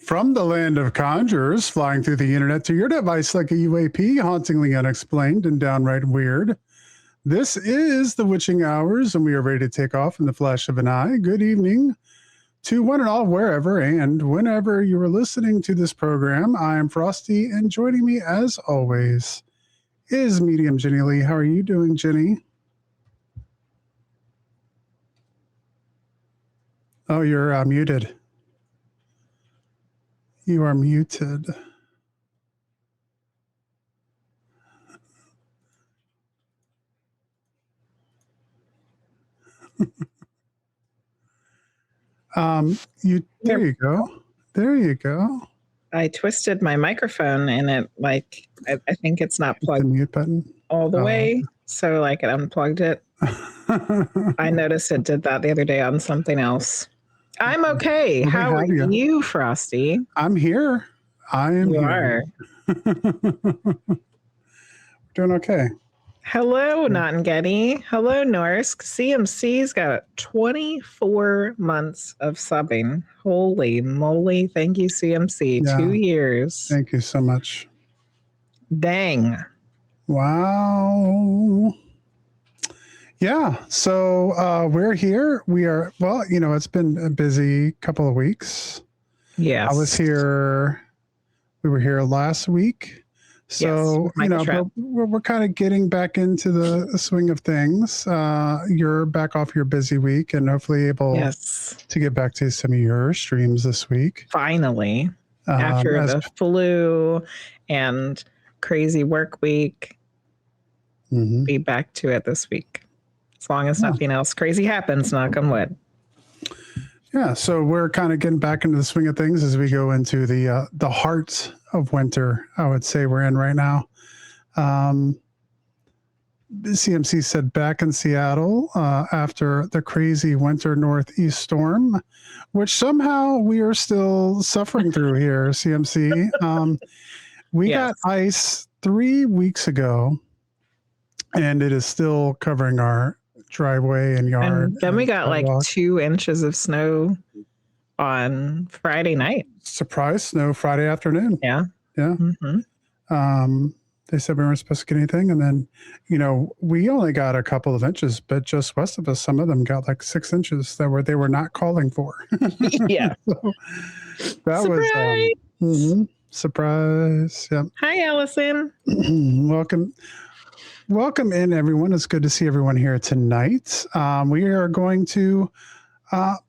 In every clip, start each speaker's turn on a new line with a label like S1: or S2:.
S1: From the land of conjurers, flying through the internet to your device like a UAP, hauntingly unexplained and downright weird. This is the Witching Hours, and we are ready to take off in the flash of an eye. Good evening to one and all, wherever and whenever you are listening to this program. I am Frosty, and joining me, as always, is Medium Jenny Lee. How are you doing, Jenny? Oh, you're muted. You are muted. There you go. There you go.
S2: I twisted my microphone and it I think it's not plugged
S1: the mute button
S2: all the way. So it unplugged it. I noticed it did that the other day on something else. I'm okay.
S1: Well,
S2: how are you, Frosty?
S1: I'm here. I am here.
S2: Are.
S1: Doing okay.
S2: Hello, Nottingetty. Hello, Norsk. CMC's got 24 months of subbing. Holy moly. Thank you, CMC. Yeah. 2 years.
S1: Thank you so much.
S2: Dang.
S1: Wow. Yeah. So we're here. We are, well, it's been a busy couple of weeks.
S2: Yes.
S1: We were here last week. So,
S2: yes,
S1: we're kind of getting back into the swing of things. You're back off your busy week and hopefully able to get back to some of your streams this week.
S2: Finally, after the flu and crazy work week, be back to it this week. As long as nothing else crazy happens, knock on wood.
S1: Yeah, so we're kind of getting back into the swing of things as we go into the heart of winter, I would say we're in right now. CMC said back in Seattle after the crazy winter northeast storm, which somehow we are still suffering through here, CMC. We got ice 3 weeks ago, and it is still covering our driveway and yard.
S2: And then we got 2 inches of snow on Friday night.
S1: Surprise snow Friday afternoon.
S2: Yeah.
S1: Mm-hmm. They said we weren't supposed to get anything, and then we only got a couple of inches, but just west of us, some of them got 6 inches that they were not calling for.
S2: Yeah.
S1: So that was surprise. Yeah.
S2: Hi, Allison.
S1: Welcome in, everyone. It's good to see everyone here tonight. We are going to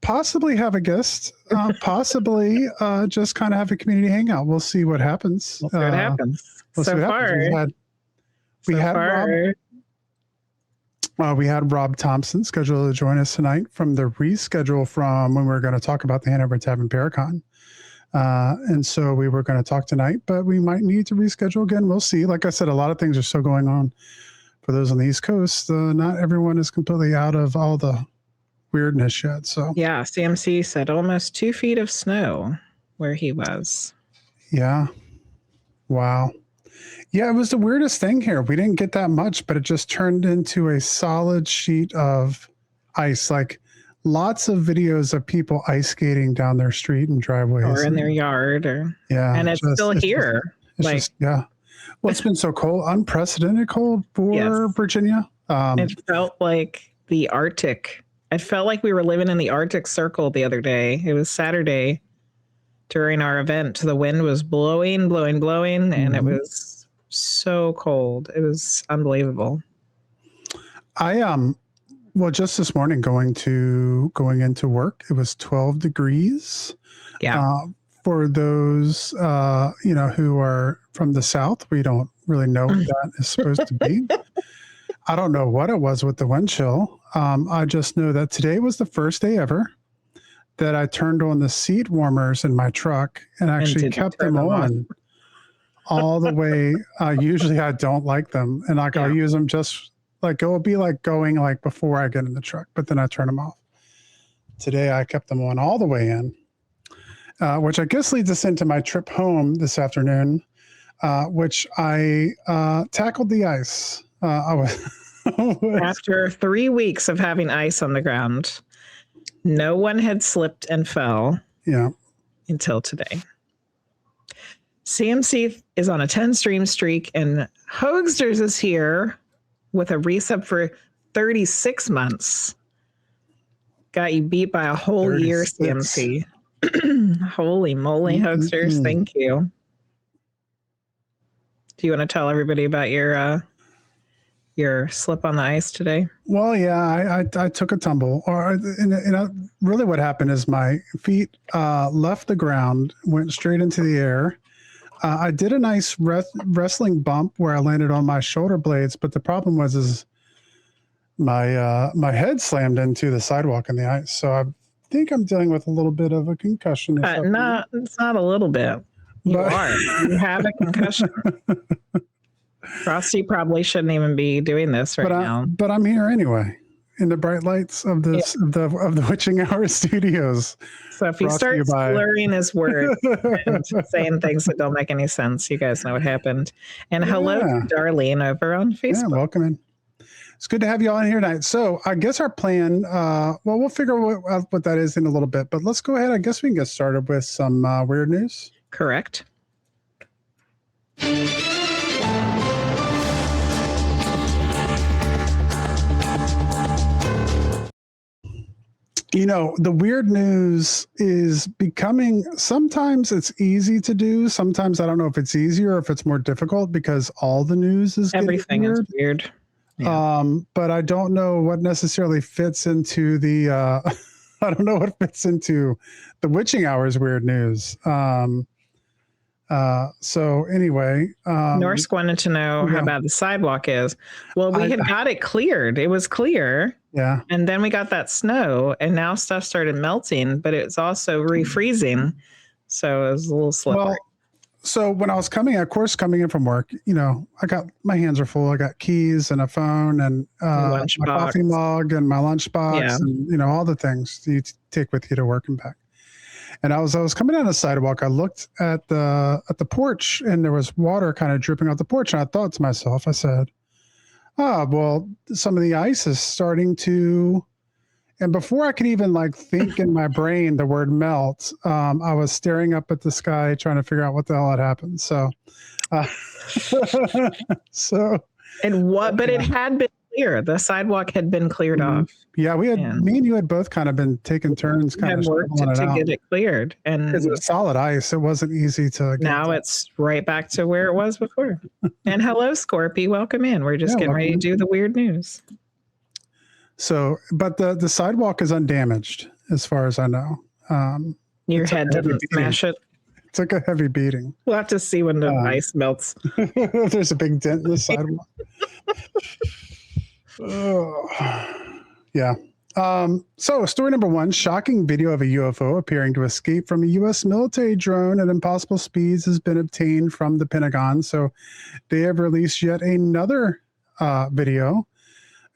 S1: possibly have a guest, possibly just kind of have a community hangout. We'll see what happens.
S2: We'll see what happens.
S1: We had Rob Thompson scheduled to join us tonight from the reschedule from when we were going to talk about the Hanover Tavern Paracon. And so we were going to talk tonight, but we might need to reschedule again. We'll see. Like I said, a lot of things are still going on for those on the East Coast. Not everyone is completely out of all the weirdness yet. So
S2: yeah, CMC said almost 2 feet of snow where he was.
S1: Yeah. Wow. Yeah, it was the weirdest thing here. We didn't get that much, but it just turned into a solid sheet of ice. Lots of videos of people ice skating down their street and driveways.
S2: Or in their yard. And it's still here.
S1: Well, it's been so cold, unprecedented cold for Virginia.
S2: It felt like the Arctic. It felt like we were living in the Arctic Circle the other day. It was Saturday during our event. The wind was blowing, and it was so cold. It was unbelievable.
S1: Well, just this morning going into work, it was 12 degrees.
S2: Yeah.
S1: For those, who are from the South, we don't really know what that is supposed to be. I don't know what it was with the wind chill. I just know that today was the first day ever that I turned on the seat warmers in my truck and actually kept them on all the way. Usually I don't like them, and I'll use them just it will be going before I get in the truck, but then I turn them off. Today I kept them on all the way in, which I guess leads us into my trip home this afternoon, which I tackled the ice.
S2: After 3 weeks of having ice on the ground, no one had slipped and fell.
S1: Yeah.
S2: Until today. CMC is on a 10-stream streak, and Hoagsters is here with a resub for 36 months. Got you beat by a whole
S1: 36.
S2: year, CMC. Holy moly, Hoagsters. Thank you. Do you want to tell everybody about your slip on the ice today?
S1: Well, yeah, I took a tumble, and really what happened is my feet left the ground, went straight into the air. I did a nice wrestling bump where I landed on my shoulder blades, but the problem was my head slammed into the sidewalk in the ice. So I think I'm dealing with a little bit of a concussion.
S2: It's not a little bit. You have a concussion. Frosty probably shouldn't even be doing this now.
S1: But I'm here anyway, in the bright lights of the Witching Hour Studios.
S2: So if he starts slurring his words and saying things that don't make any sense, you guys know what happened. And hello to Darlene over on Facebook.
S1: Yeah, welcome in. It's good to have you all in here tonight. So I guess our plan, we'll figure out what that is in a little bit. But let's go ahead. I guess we can get started with some weird news.
S2: Correct.
S1: You know, the weird news is becoming, sometimes it's easy to do. Sometimes I don't know if it's easier or if it's more difficult because all the news is
S2: everything weird. Is weird.
S1: Yeah. But I don't know what necessarily fits into the, I don't know what fits into the Witching Hours weird news. So anyway,
S2: Norse wanted to know how bad the sidewalk is. Well, we had got it cleared. It was clear.
S1: Yeah.
S2: And then we got that snow and now stuff started melting, but it's also refreezing. So it was a little slippery.
S1: Well, so when I was coming in from work, you know, my hands are full. I got keys and a phone and my coffee mug and my lunchbox and, you know, all the things you take with you to work and back. And I was coming down the sidewalk. I looked at the porch and there was water kind of dripping off the porch. And I thought to myself, I said, well, some of the ice is starting to, and before I could even think in my brain the word melt, I was staring up at the sky trying to figure out what the hell had happened. So,
S2: but it had been clear. The sidewalk had been cleared off.
S1: Yeah, me and you had both kind of been taking turns kind of
S2: worked to get it cleared. And
S1: because it was solid ice, it wasn't easy to get
S2: now it's right back to where it was before. And hello, Scorpy, welcome in. We're just getting ready to do the weird news. So,
S1: but the sidewalk is undamaged as far as I know.
S2: Your head didn't smash it.
S1: It took a heavy beating.
S2: We'll have to see when the ice melts.
S1: There's a big dent in the sidewalk. Yeah. So story number 1, shocking video of a UFO appearing to escape from a U.S. military drone at impossible speeds has been obtained from the Pentagon. So they have released yet another video.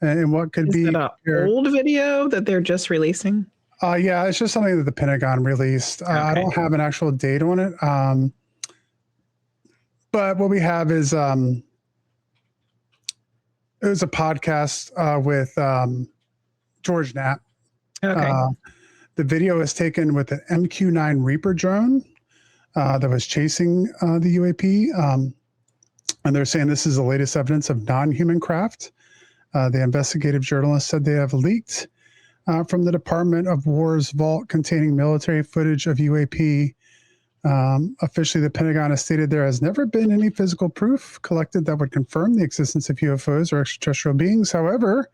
S1: And what could be
S2: an old video that they're just releasing?
S1: Yeah, it's just something that the Pentagon released. Okay. I don't have an actual date on it. But what we have is it was a podcast with George Knapp. Okay. The video is taken with an MQ-9 Reaper drone that was chasing the UAP. And they're saying this is the latest evidence of non-human craft. The investigative journalist said they have leaked from the Department of War's vault containing military footage of UAP. Officially, the Pentagon has stated there has never been any physical proof collected that would confirm the existence of UFOs or extraterrestrial beings. However,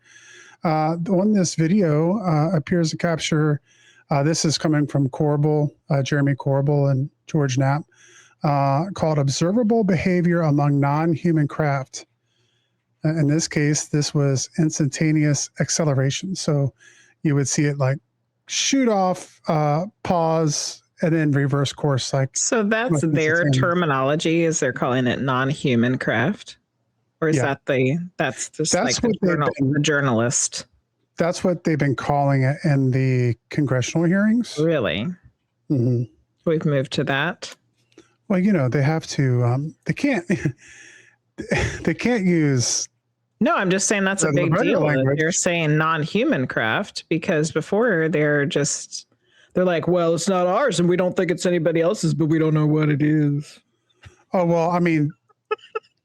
S1: on this video appears to capture, this is coming from Jeremy Corbel and George Knapp, called observable behavior among non-human craft. In this case, this was instantaneous acceleration. So you would see it shoot off, pause, and then reverse course.
S2: So that's their terminology, is they're calling it non-human craft? Or is that's the journalist?
S1: That's what they've been calling it in the congressional hearings.
S2: Really?
S1: Mm-hmm.
S2: We've moved to that.
S1: Well, they have to, they can't use.
S2: No, I'm just saying that's a big deal. You're saying non-human craft, because before they're like, well, it's not ours and we don't think it's anybody else's, but we don't know what it is.
S1: Oh, well, I mean,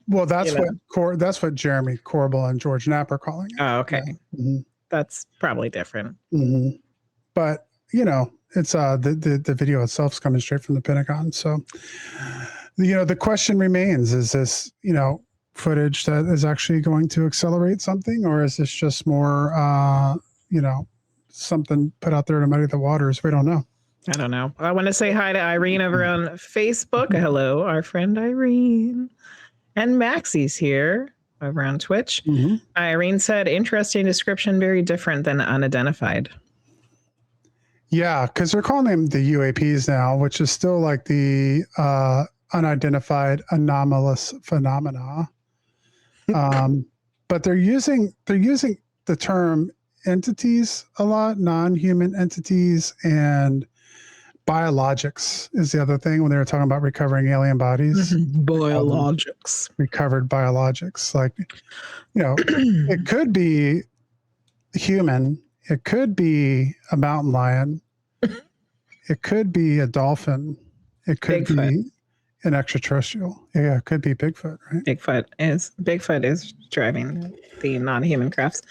S1: well,
S2: You know?
S1: that's what Jeremy Corbell and George Knapp are calling it.
S2: Oh, okay.
S1: Yeah. Mm-hmm.
S2: That's probably different.
S1: Mm-hmm. But it's the video itself is coming straight from the Pentagon. So, the question remains: is this footage that is actually going to accelerate something, or is this just more something put out there to muddy the waters? We don't know.
S2: I don't know. I want to say hi to Irene over on Facebook. Hello, our friend Irene. And Maxie's here over on Twitch.
S1: Mm-hmm.
S2: Irene said, interesting description, very different than unidentified.
S1: Yeah, because they're calling them the UAPs now, which is still like the unidentified anomalous phenomena. But they're using the term entities a lot, non-human entities, and biologics is the other thing when they were talking about recovering alien bodies.
S2: Biologics.
S1: Recovered biologics. Like, it could be human. It could be a mountain lion. It could be a dolphin. It could be an extraterrestrial. Yeah, it could be Bigfoot, right?
S2: Bigfoot is driving the non-human crafts.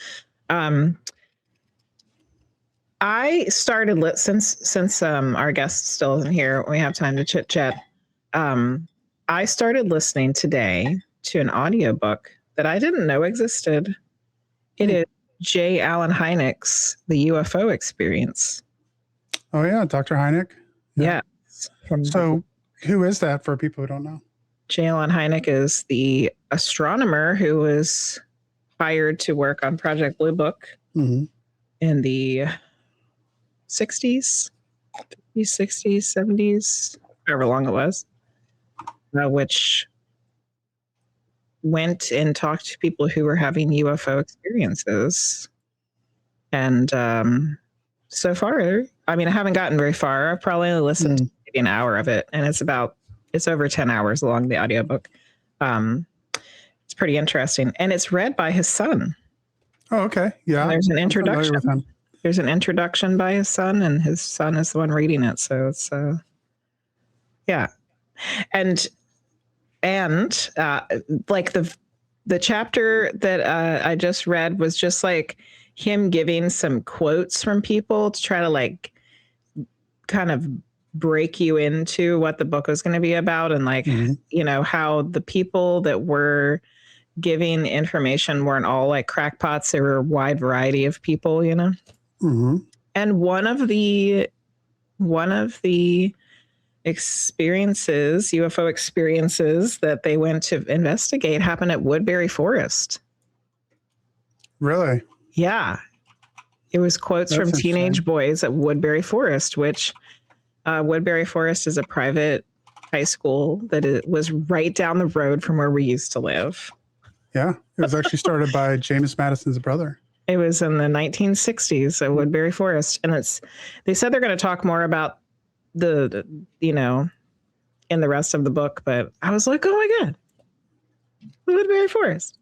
S2: I started since our guest still isn't here, we have time to chit chat. I started listening today to an audiobook that I didn't know existed. It is J. Allen Hynek's The UFO Experience.
S1: Oh yeah, Dr. Hynek.
S2: Yeah.
S1: So who is that for people who don't know?
S2: J. Allen Hynek is the astronomer who was hired to work on Project Blue Book in the 60s, 50s, 60s, 70s, however long it was, which went and talked to people who were having UFO experiences. And so far, I mean, I haven't gotten very far. I've probably only listened to maybe an hour of it, and it's over 10 hours long, the audiobook. It's pretty interesting, and it's read by his son.
S1: Oh, okay. Yeah.
S2: And there's an introduction. There's an introduction by his son, and his son is the one reading it. So it's, yeah. And like the chapter that I just read was just like him giving some quotes from people to try to like kind of break you into what the book was going to be about, and like how the people that were giving information weren't all like crackpots. There were a wide variety of people, and one of the experiences, UFO experiences that they went to investigate happened at Woodbury Forest.
S1: Really?
S2: Yeah. It was quotes from teenage boys at Woodbury Forest, which Woodbury Forest is a private high school that it was right down the road from where we used to live.
S1: Yeah. It was actually started by James Madison's brother.
S2: It was in the 1960s at Woodbury Forest. And they said they're going to talk more about the in the rest of the book, but I was like, oh my God, Woodbury Forest.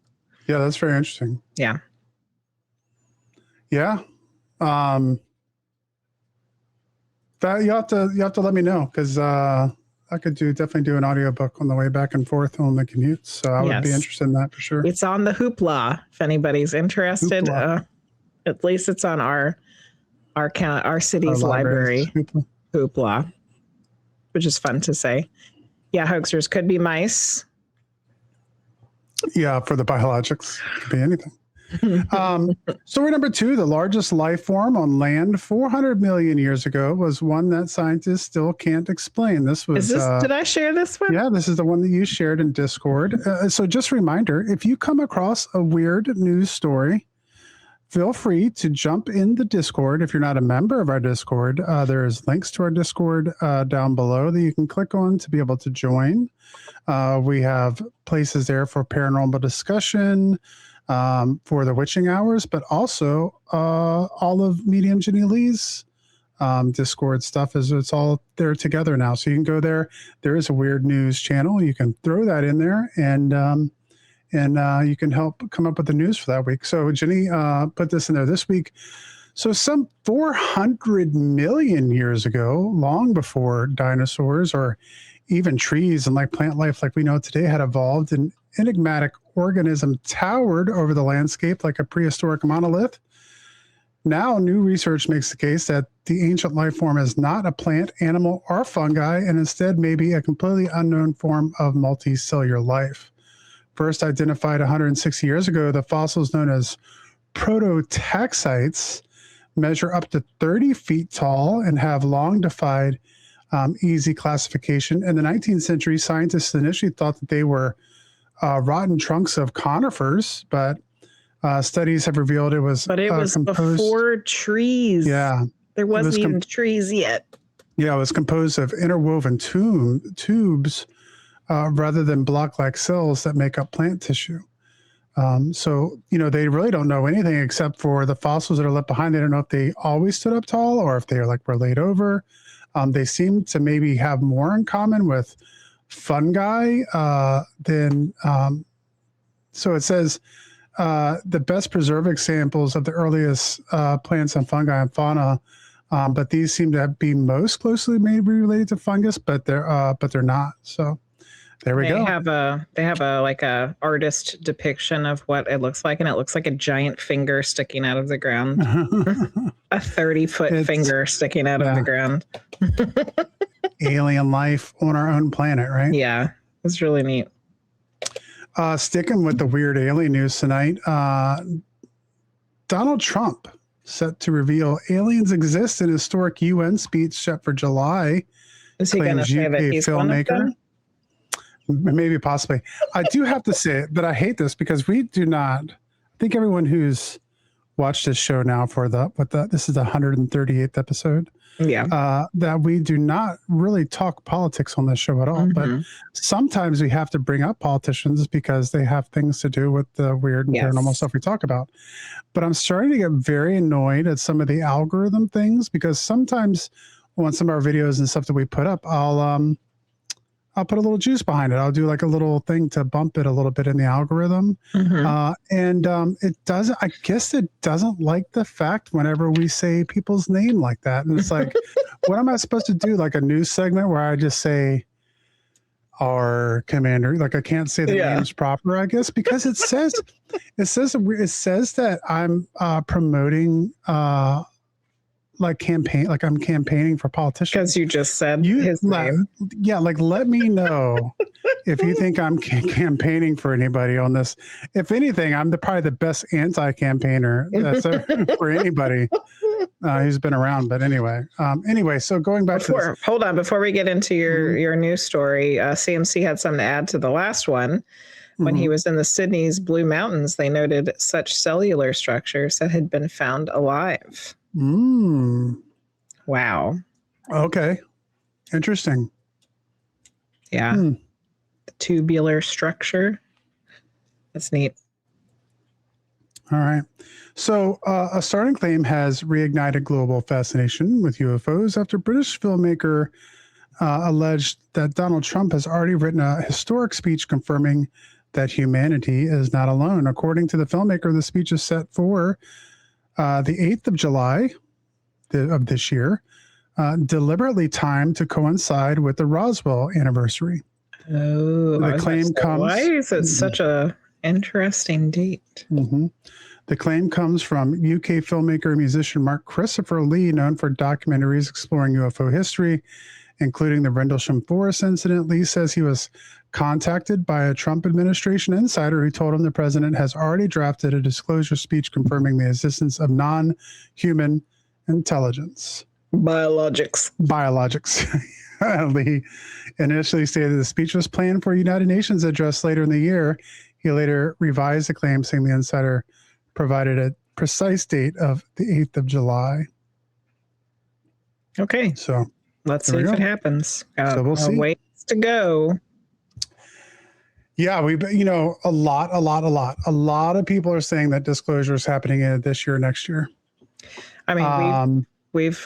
S1: Yeah, that's very interesting.
S2: Yeah.
S1: Yeah. That you have to let me know, because I could definitely do an audiobook on the way back and forth on the commute. So I would be interested in that for sure.
S2: It's on the Hoopla if anybody's interested. At least it's on our city's library. Hoopla, which is fun to say. Yeah, hoaxers could be mice.
S1: Yeah, for the biologics, could be anything. Story number 2, the largest life form on land 400 million years ago was one that scientists still can't explain. This was.
S2: Did I share this one?
S1: Yeah, this is the one that you shared in Discord. So just a reminder, if you come across a weird news story, feel free to jump in the Discord. If you're not a member of our Discord, there's links to our Discord down below that you can click on to be able to join. We have places there for paranormal discussion, for the witching hours, but also all of Medium Jenny Lee's Discord stuff it's all there together now. So you can go there. There is a weird news channel. You can throw that in there, and you can help come up with the news for that week. So Jenny put this in there this week. So some 400 million years ago, long before dinosaurs or even trees and like plant life like we know today had evolved, an enigmatic organism towered over the landscape like a prehistoric monolith. Now, new research makes the case that the ancient life form is not a plant, animal, or fungi, and instead may be a completely unknown form of multicellular life. First identified 160 years ago, the fossils known as prototaxites measure up to 30 feet tall and have long defied easy classification. In the 19th century, scientists initially thought that they were rotten trunks of conifers, but studies have revealed it was.
S2: But it was before trees.
S1: Yeah,
S2: there wasn't even trees yet.
S1: Yeah, it was composed of interwoven tubes rather than block-like cells that make up plant tissue. So, they really don't know anything except for the fossils that are left behind. They don't know if they always stood up tall or if they were laid over. They seem to maybe have more in common with fungi than. So it says the best preserved examples of the earliest plants and fungi and fauna, but these seem to be most closely maybe related to fungus, but they're not. So. There we go.
S2: They have a artist depiction of what it looks like, and it looks like a giant finger sticking out of the ground. A 30-foot finger sticking out of the ground.
S1: Alien life on our own planet, right?
S2: Yeah, it's really neat.
S1: Sticking with the weird alien news tonight, Donald Trump set to reveal aliens exist in historic UN speech set for July.
S2: Is he going to say that he's one of them?
S1: Maybe, possibly. I do have to say that I hate this because we do not. I think everyone who's watched this show now for this is the 138th episode.
S2: Yeah.
S1: That we do not really talk politics on this show at all.
S2: Mm-hmm.
S1: But sometimes we have to bring up politicians because they have things to do with the weird and paranormal stuff we talk about. But I'm starting to get very annoyed at some of the algorithm things because sometimes on some of our videos and stuff that we put up, I'll put a little juice behind it. I'll do like a little thing to bump it a little bit in the algorithm.
S2: Mm-hmm.
S1: And it doesn't, I guess it doesn't like the fact whenever we say people's name like that. And it's like, what am I supposed to do? Like a news segment where I just say our commander, like I can't say the names proper, I guess, because it says that I'm promoting, like I'm campaigning for politicians.
S2: Because you just said his name.
S1: Yeah, let me know if you think I'm campaigning for anybody on this. If anything, I'm probably the best anti-campaigner for anybody who's been around. But anyway, so going back to this.
S2: Hold on, before we get into your news story, CMC had something to add to the last one. When he was in the Sydney's Blue Mountains, they noted such cellular structures that had been found alive. Wow.
S1: Okay. Interesting.
S2: Yeah. The tubular structure. That's neat.
S1: All right. So a starting claim has reignited global fascination with UFOs after British filmmaker alleged that Donald Trump has already written a historic speech confirming that humanity is not alone. According to the filmmaker, the speech is set for the 8th of July of this year, deliberately timed to coincide with the Roswell anniversary.
S2: Oh,
S1: the claim comes.
S2: Why is it such a interesting date?
S1: Mm-hmm. The claim comes from UK filmmaker and musician Mark Christopher Lee, known for documentaries exploring UFO history, including the Rendlesham Forest incident. Lee says he was contacted by a Trump administration insider who told him the president has already drafted a disclosure speech confirming the existence of non-human intelligence.
S2: Biologics.
S1: Lee initially stated the speech was planned for a United Nations address later in the year. He later revised the claim, saying the insider provided a precise date of the 8th of July.
S2: Okay.
S1: So
S2: let's see if it happens.
S1: So we'll see.
S2: Ways to go.
S1: Yeah, a lot of people are saying that disclosure is happening this year, next year.
S2: I mean, we've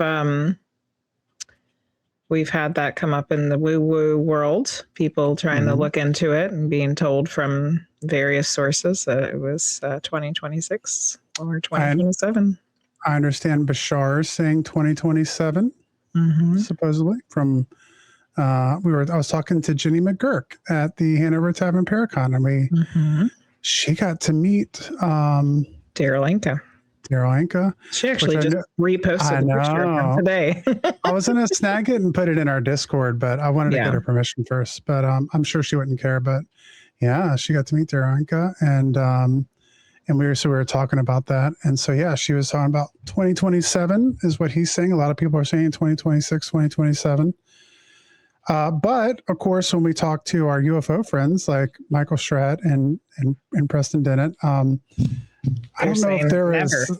S2: had that come up in the woo-woo world, people trying to look into it and being told from various sources that it was 2026 or 2027.
S1: I understand Bashar is saying 2027, supposedly, from I was talking to Jenny McGurk at the Hanover Tavern Paracon, and she got to meet
S2: Daryl Anka.
S1: Daryl Anka.
S2: She actually just reposted the picture of him today.
S1: I was going to snag it and put it in our Discord, but I wanted to get her permission first. But I'm sure she wouldn't care. But yeah, she got to meet Daryl Anka, and we were talking about that. And so yeah, she was talking about 2027 is what he's saying. A lot of people are saying 2026, 2027. But of course, when we talk to our UFO friends like Michael Stratt and Preston Dennett, I don't know if there is.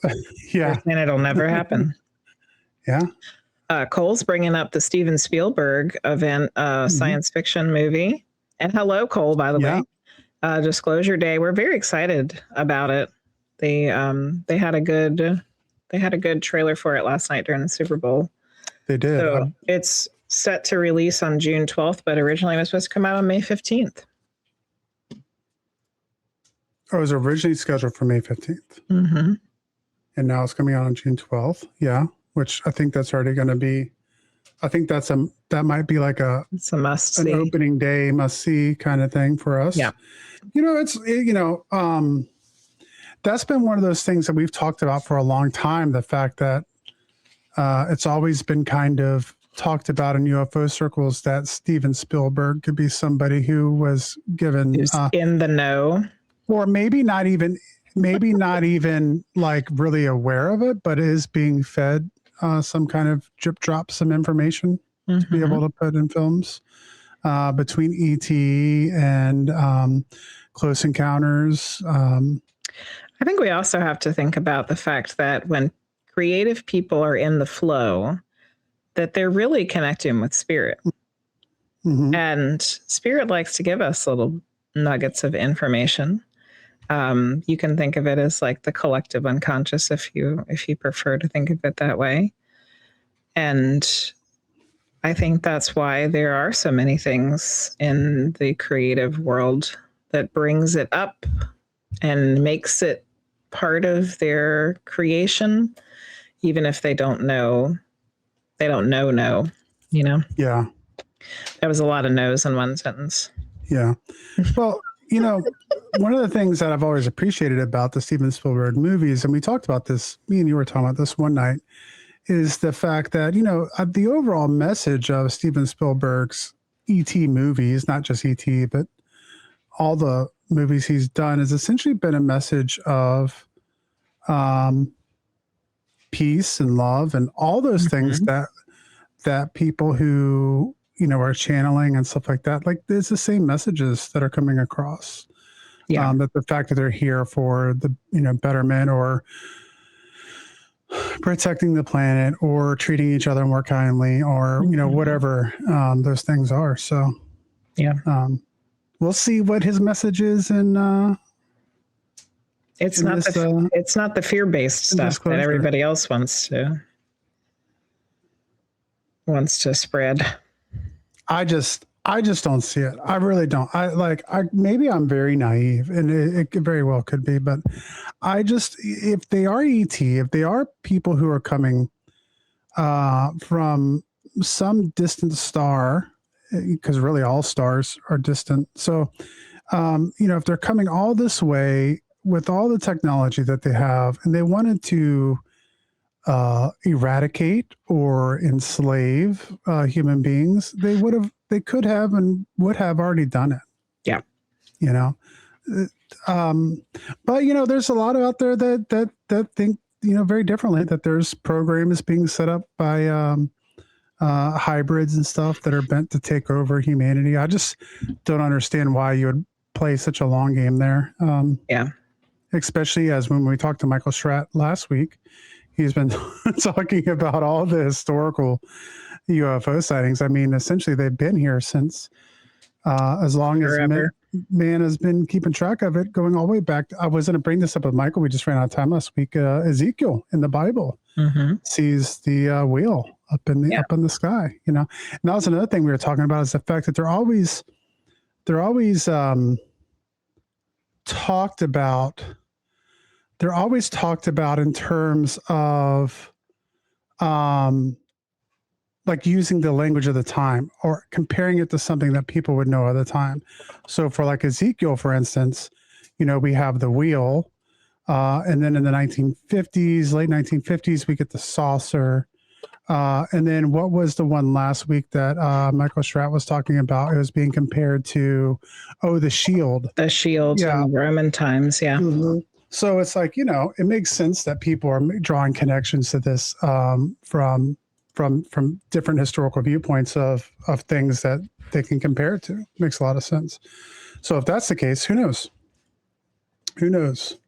S1: Yeah,
S2: and it'll never happen.
S1: Yeah.
S2: Cole's bringing up the Steven Spielberg event, science fiction movie. And hello, Cole, by the way. Disclosure Day. We're very excited about it. They had a good trailer for it last night during the Super Bowl.
S1: They did.
S2: So it's set to release on June 12th, but originally it was supposed to come out on May 15th.
S1: Oh, it was originally scheduled for May 15th.
S2: Mm-hmm.
S1: And now it's coming out on June 12th. Yeah. Which I think that's already going to be, I think that might be like
S2: it's a must see.
S1: An opening day must see kind of thing for us.
S2: Yeah.
S1: That's been one of those things that we've talked about for a long time. The fact that it's always been kind of talked about in UFO circles that Steven Spielberg could be somebody who was given
S2: in the know,
S1: or maybe not even like really aware of it, but is being fed some kind of drop some information to be able to put in films between ET and Close Encounters.
S2: I think we also have to think about the fact that when creative people are in the flow, that they're really connecting with spirit. And spirit likes to give us little nuggets of information. You can think of it as like the collective unconscious if you prefer to think of it that way. And I think that's why there are so many things in the creative world that brings it up and makes it part of their creation, even if they don't know, you know?
S1: Yeah.
S2: That was a lot of no's in one sentence.
S1: Yeah. Well, one of the things that I've always appreciated about the Steven Spielberg movies, and we talked about this, me and you were talking about this one night, is the fact that, the overall message of Steven Spielberg's E.T. movies, not just E.T., but all the movies he's done, has essentially been a message of peace and love and all those things that people who, are channeling and stuff like that. Like, there's the same messages that are coming across.
S2: Yeah.
S1: That the fact that they're here for the, betterment or protecting the planet or treating each other more kindly or, whatever those things are. So,
S2: yeah.
S1: We'll see what his message is. And
S2: it's not the fear-based stuff that everybody else wants to spread. I just don't see it. I really don't. Maybe I'm very naive, and it very well could be, but if they are ET, if they are people who are coming from some distant star, because really all stars are distant. So, if they're coming all this way with all the technology that they have, and they wanted to eradicate or enslave human beings, they could have and would have already done it. Yeah.
S1: But there's a lot out there that think, very differently, that there's programs being set up by hybrids and stuff that are bent to take over humanity. I just don't understand why you would play such a long game there.
S2: Yeah.
S1: Especially as when we talked to Michael Stratt last week, he's been talking about all the historical UFO sightings. I mean, essentially they've been here since as long as man has been keeping track of it, going all the way back. I was going to bring this up with Michael. We just ran out of time last week. Ezekiel in the Bible sees the wheel up in the sky, And that was another thing we were talking about, is the fact that they're always talked about. They're always talked about in terms of like using the language of the time or comparing it to something that people would know at the time. So for like Ezekiel, for instance, we have the wheel. And then in the 1950s, late 1950s, we get the saucer. And then what was the one last week that Michael Schratt was talking about? It was being compared to, the shield.
S2: The shield in Roman times, yeah.
S1: Mm-hmm. So it's like, it makes sense that people are drawing connections to this from different historical viewpoints of things that they can compare it to. Makes a lot of sense. So if that's the case, who knows? Who knows?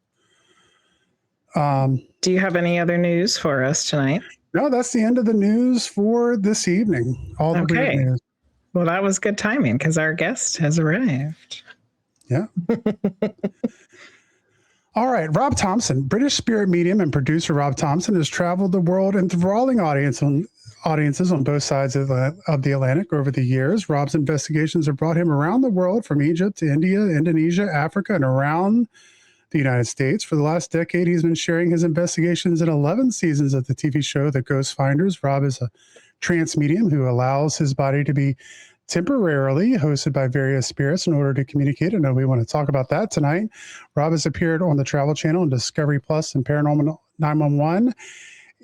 S2: Do you have any other news for us tonight?
S1: No, that's the end of the news for this evening. All the weird news.
S2: Well, that was good timing because our guest has arrived.
S1: Yeah. All right. Rob Thompson, British spirit medium and producer Rob Thompson has traveled the world enthralling audiences on both sides of the Atlantic over the years. Rob's investigations have brought him around the world, from Egypt to India, Indonesia, Africa, and around the United States. For the last decade, he's been sharing his investigations in 11 seasons of the TV show The Ghost Finders. Rob is a trance medium who allows his body to be temporarily hosted by various spirits in order to communicate. I know we want to talk about that tonight. Rob has appeared on the Travel Channel and Discovery Plus and Paranormal 911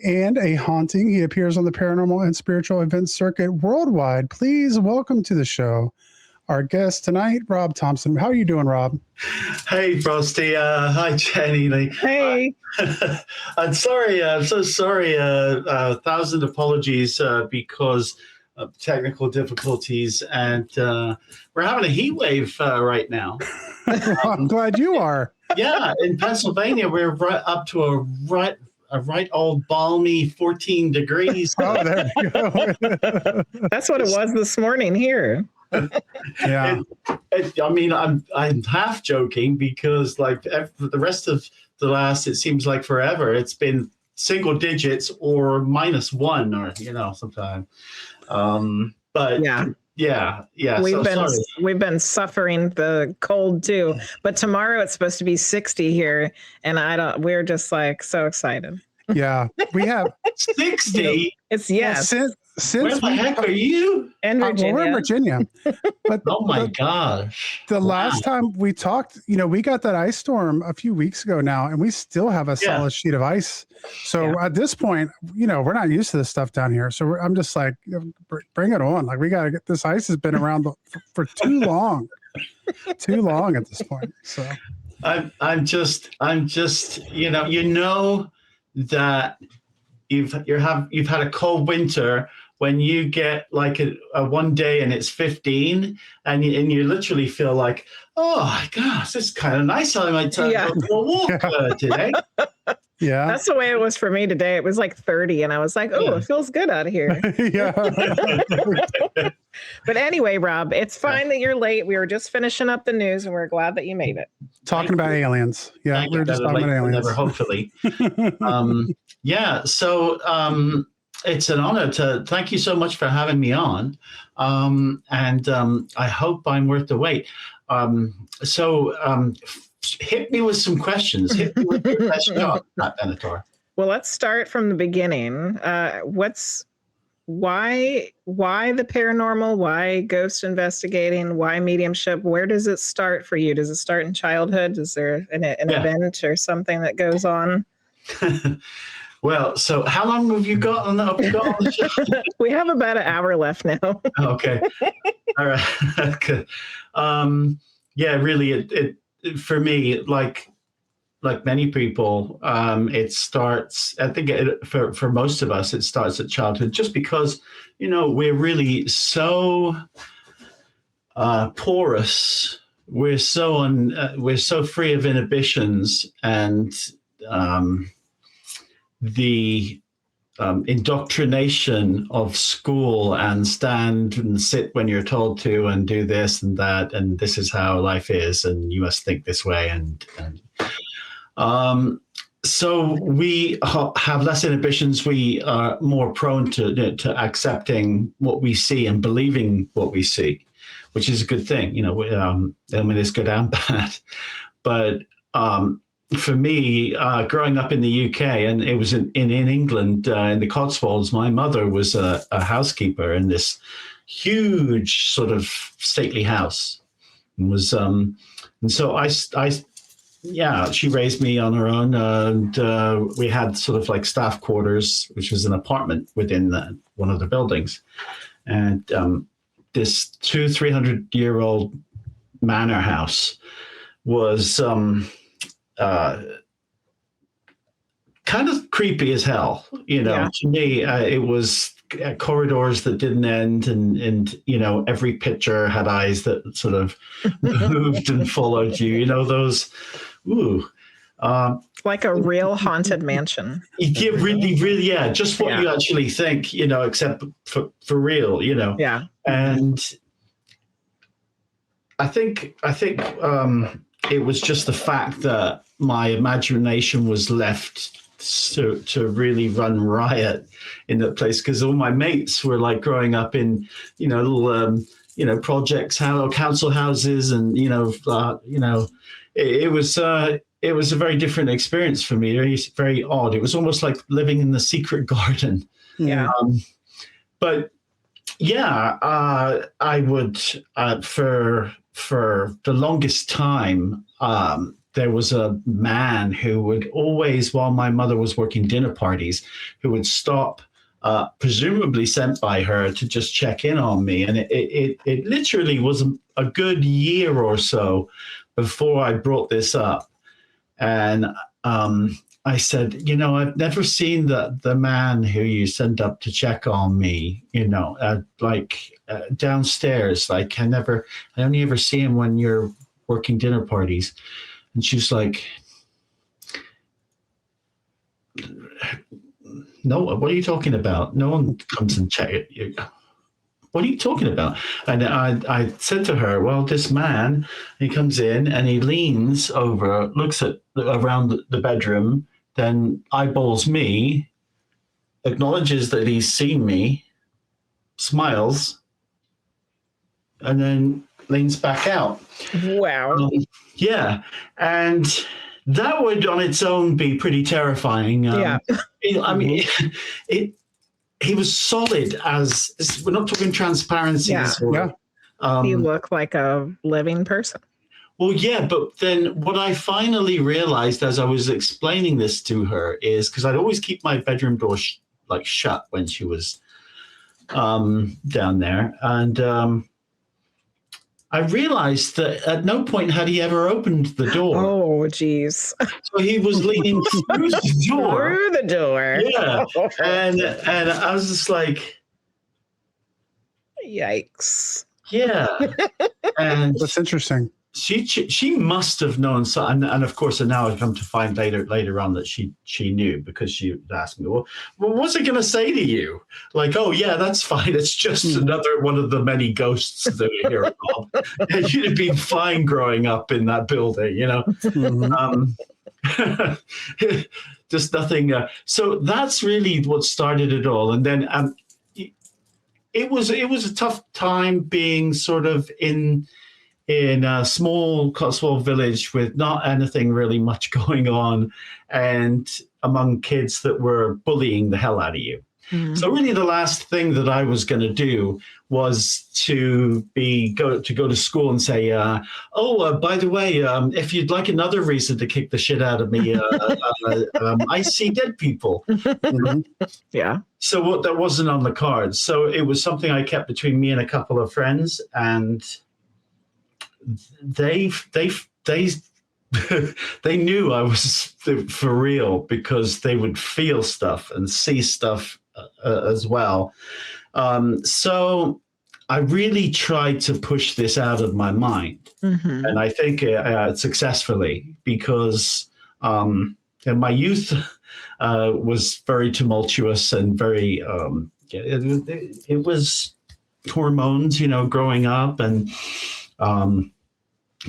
S1: and A Haunting. He appears on the paranormal and spiritual events circuit worldwide. Please welcome to the show our guest tonight, Rob Thompson. How are you doing, Rob?
S3: Hey, Frosty. Hi, Jenny.
S2: Hey.
S3: I'm sorry. I'm so sorry. 1,000 apologies because of technical difficulties. And we're having a heat wave right now.
S1: I'm glad you are.
S3: Yeah. In Pennsylvania, we're right up to a right old balmy 14 degrees.
S1: Oh, there you go.
S2: That's what it was this morning here.
S1: Yeah.
S3: I mean, I'm half joking because like the rest of the last, it seems like forever, it's been single digits or -1 or sometime. But yeah.
S2: We've been suffering the cold too. But tomorrow it's supposed to be 60 here, and we're just like so excited.
S1: Yeah, we have
S3: 60.
S2: It's yes.
S1: Well, since
S3: where the heck are you?
S2: In Virginia.
S1: We're in Virginia. But
S3: oh my gosh.
S1: The last time we talked, we got that ice storm a few weeks ago now, and we still have a solid sheet of ice. So at this point, we're not used to this stuff down here. So I'm just like, bring it on. Like we got to get this ice has been around for too long, at this point. So
S3: I'm just, that you've had a cold winter when you get like a one day and it's 15 and you literally feel like, oh my gosh, it's kind of nice. I might go for a walk today.
S1: Yeah.
S2: That's the way it was for me today. It was like 30 and I was like, oh, it feels good out of here.
S1: Yeah.
S2: But anyway, Rob, it's fine that you're late. We were just finishing up the news and we're glad that you made it.
S1: Talking about aliens. Yeah.
S3: We were just talking about aliens. Never, hopefully. So it's an honor thank you so much for having me on. And I hope I'm worth the wait. Hit me with some questions. Hit me with your best shot, Benatar.
S2: Well, let's start from the beginning. Why the paranormal? Why ghost investigating? Why mediumship? Where does it start for you? Does it start in childhood? Is there an event or something that goes on?
S3: Well, so how long have you got on the show?
S2: We have about an hour left now.
S3: Okay. All right. Good. Really, it for me, like many people, it starts, I think for most of us, it starts at childhood just because, we're really so porous. We're so free of inhibitions, and the indoctrination of school and stand and sit when you're told to and do this and that and this is how life is and you must think this way and so we have less inhibitions. We are more prone to accepting what we see and believing what we see, which is a good thing. I mean, it's good and bad, but for me, growing up in the UK, and it was in England, in the Cotswolds, my mother was a housekeeper in this huge sort of stately house. And was and so yeah, she raised me on her own, and we had sort of like staff quarters, which was an apartment within one of the buildings, and this 300-year-old manor house was kind of creepy as hell.
S2: Yeah.
S3: To me, it was corridors that didn't end, and every picture had eyes that sort of moved and followed you. Those, ooh.
S2: Like a real haunted mansion.
S3: Yeah, really, really, yeah. Just what you actually think, except for real,
S2: Yeah.
S3: And I think it was just the fact that my imagination was left to really run riot in that place, because all my mates were like growing up in little projects, council houses, and it was a very different experience for me. Very, very odd. It was almost like living in the secret garden.
S2: Yeah.
S3: But yeah, I would for the longest time. There was a man who would always, while my mother was working dinner parties, who would stop, presumably sent by her, to just check in on me. And it literally was a good year or so before I brought this up. And I said, I've never seen the man who you send up to check on me, downstairs. Like I only ever see him when you're working dinner parties. And she's like, no, what are you talking about? No one comes and check it. What are you talking about? And I said to her, well, this man, he comes in and he leans over, looks around the bedroom, then eyeballs me, acknowledges that he's seen me, smiles, and then leans back out.
S2: Wow.
S3: Yeah. And that would on its own be pretty terrifying.
S2: Yeah.
S3: I mean, he was solid as, we're not talking transparency.
S2: Yeah. He looked like a living person.
S3: Well, yeah, but then what I finally realized as I was explaining this to her is, because I'd always keep my bedroom door shut when she was down there. And I realized that at no point had he ever opened the door.
S2: Oh, geez.
S3: So he was leaning through the door.
S2: Through the door.
S3: Yeah. And I was just like,
S2: yikes.
S3: Yeah. And
S1: that's interesting.
S3: She must have known. So, and of course, and now I've come to find later on that she knew, because she asked me, well, what's it going to say to you? Like, oh yeah, that's fine. It's just another one of the many ghosts that are here. You'd have been fine growing up in that building, just nothing. So that's really what started it all. And then it was a tough time being sort of in a small Cotswold village with not anything really much going on, and among kids that were bullying the hell out of you. Mm-hmm. So really the last thing that I was going to do was to go to school and say, by the way, if you'd like another reason to kick the shit out of me, I see dead people.
S2: Mm-hmm. Yeah.
S3: So that wasn't on the cards. So it was something I kept between me and a couple of friends, and they knew I was for real, because they would feel stuff and see stuff as well. So I really tried to push this out of my mind, mm-hmm. and I think successfully, because in my youth was very tumultuous and very it was hormones, growing up, and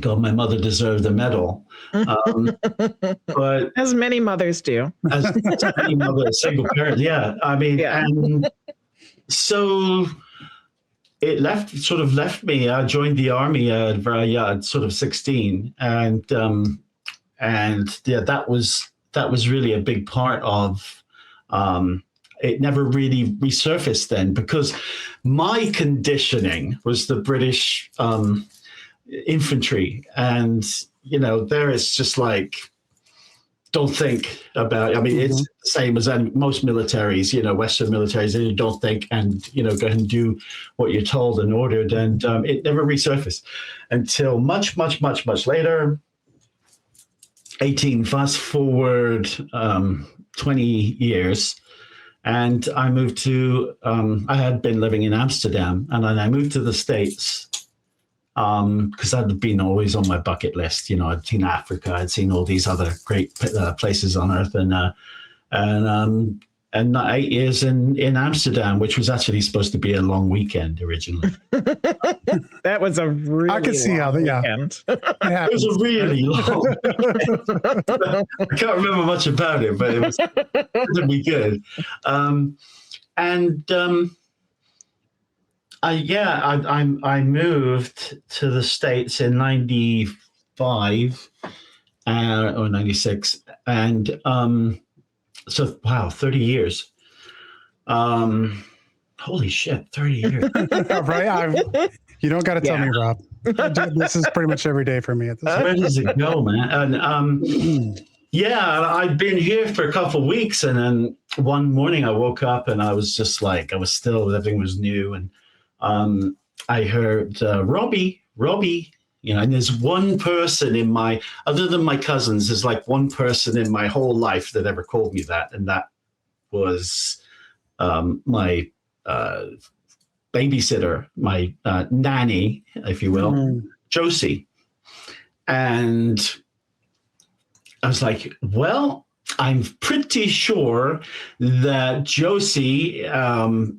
S3: God, my mother deserved a medal. But
S2: as many mothers do.
S3: As many mothers, single parents, yeah. I mean, yeah. And so it left me. I joined the army at sort of 16, and And yeah, that was really a big part of. It never really resurfaced then, because my conditioning was the British infantry, and there it's just like, don't think about it. I mean, it's the same as most militaries, Western militaries. They don't think, and go ahead and do what you're told and ordered. And it never resurfaced until much, much, much, much later. Fast forward 20 years, and I moved to. I had been living in Amsterdam, and then I moved to the States. Because that had been always on my bucket list. I'd seen Africa, I'd seen all these other great places on earth, and 8 years in Amsterdam, which was actually supposed to be a long weekend originally.
S2: That was a really
S1: I could see how that. Yeah,
S3: it was a really long. I can't remember much about it, but it was going to be good. I moved to the States in 95 or 96. And so, wow, 30 years. Holy shit, 30 years.
S1: Right? You don't got to tell me, Rob. This is pretty much every day for me at this point.
S3: Where does it go, man? And I'd been here for a couple of weeks. And then one morning I woke up and I was just like, everything was new. And I heard Robbie, and there's one person other than my cousins, there's like one person in my whole life that ever called me that. And that was my babysitter, my nanny, if you will, Josie. And I was like, well, I'm pretty sure that Josie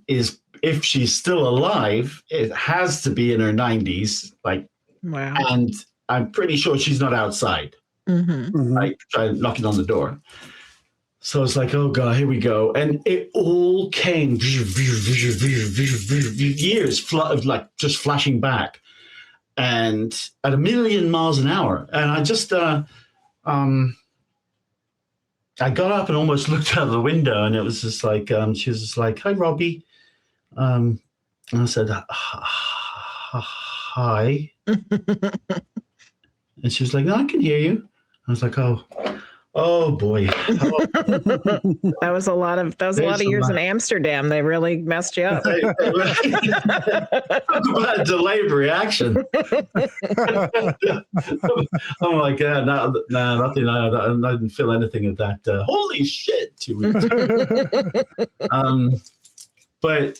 S3: is, if she's still alive, it has to be in her 90s. Like,
S2: wow.
S3: And I'm pretty sure she's not outside. Like, knocking on the door. So it's like, oh God, here we go. And it all came years of like just flashing back, and at 1,000,000 miles an hour. And I just, I got up and almost looked out the window, and it was just like, she was just like, hi, Robbie. And I said, hi. And she was like, no, I can hear you. I was like, oh boy.
S2: That was a lot of years in Amsterdam. They really messed you up.
S3: Talk about a delayed reaction. I'm like, no, nothing. I didn't feel anything of that. Holy shit! 2 weeks. But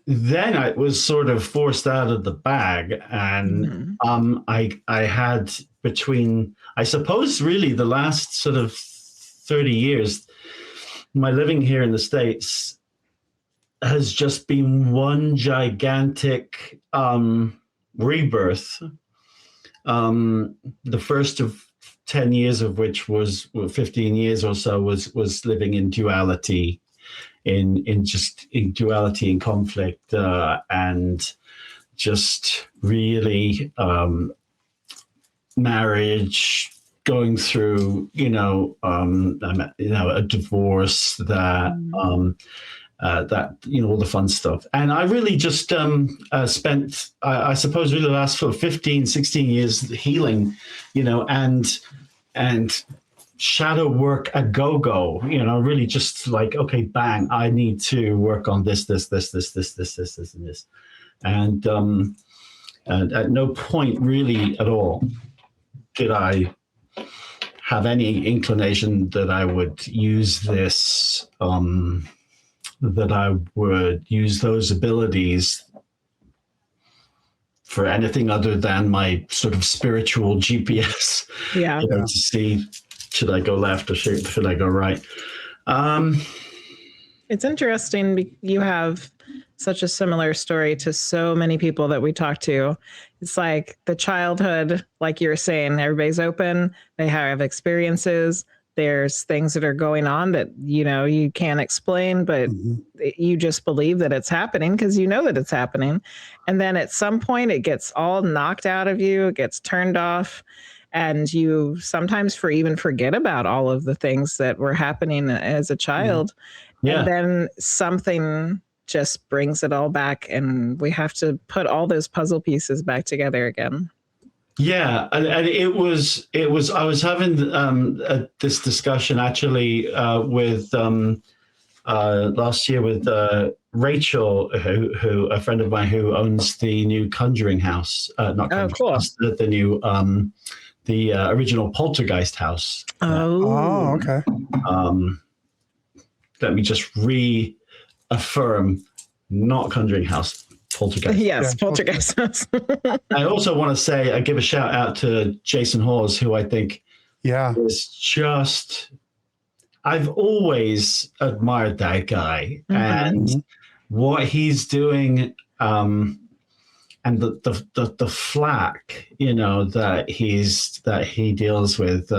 S3: then I was sort of forced out of the bag, and I had, between, I suppose, really the last sort of 30 years, my living here in the States has just been one gigantic rebirth. The first of 10 years of which was, 15 years or so, was living in duality. In duality and conflict, and just really marriage, going through a divorce, that all the fun stuff. And I really just spent, I suppose, really the last 15, 16 years healing, and shadow work a go-go, really just like, okay, bang, I need to work on this, and this. And at no point really at all did I have any inclination that I would use this, that I would use those abilities for anything other than my sort of spiritual GPS.
S2: Yeah.
S3: To see, should I go left or should I go right?
S2: It's interesting. You have such a similar story to so many people that we talk to. It's like the childhood, like you were saying, everybody's open. They have experiences. There's things that are going on that, you can't explain, but you just believe that it's happening because you know that it's happening. And then at some point it gets all knocked out of you. It gets turned off. And you sometimes even forget about all of the things that were happening as a child.
S3: Yeah.
S2: And then something just brings it all back, and we have to put all those puzzle pieces back together again.
S3: Yeah, and it was. I was having this discussion actually with last year with Rachel, who a friend of mine who owns the new Conjuring house. Not Conjuring
S2: cool.
S3: House, the new the original Poltergeist house.
S1: Oh, okay.
S3: Let me just reaffirm, not Conjuring House, Poltergeist.
S2: Yes,
S1: Yeah,
S2: Poltergeist.
S3: I also want to say, I give a shout out to Jason Hawes, who I think is just, I've always admired that guy and what he's doing, and the flack, that he deals with,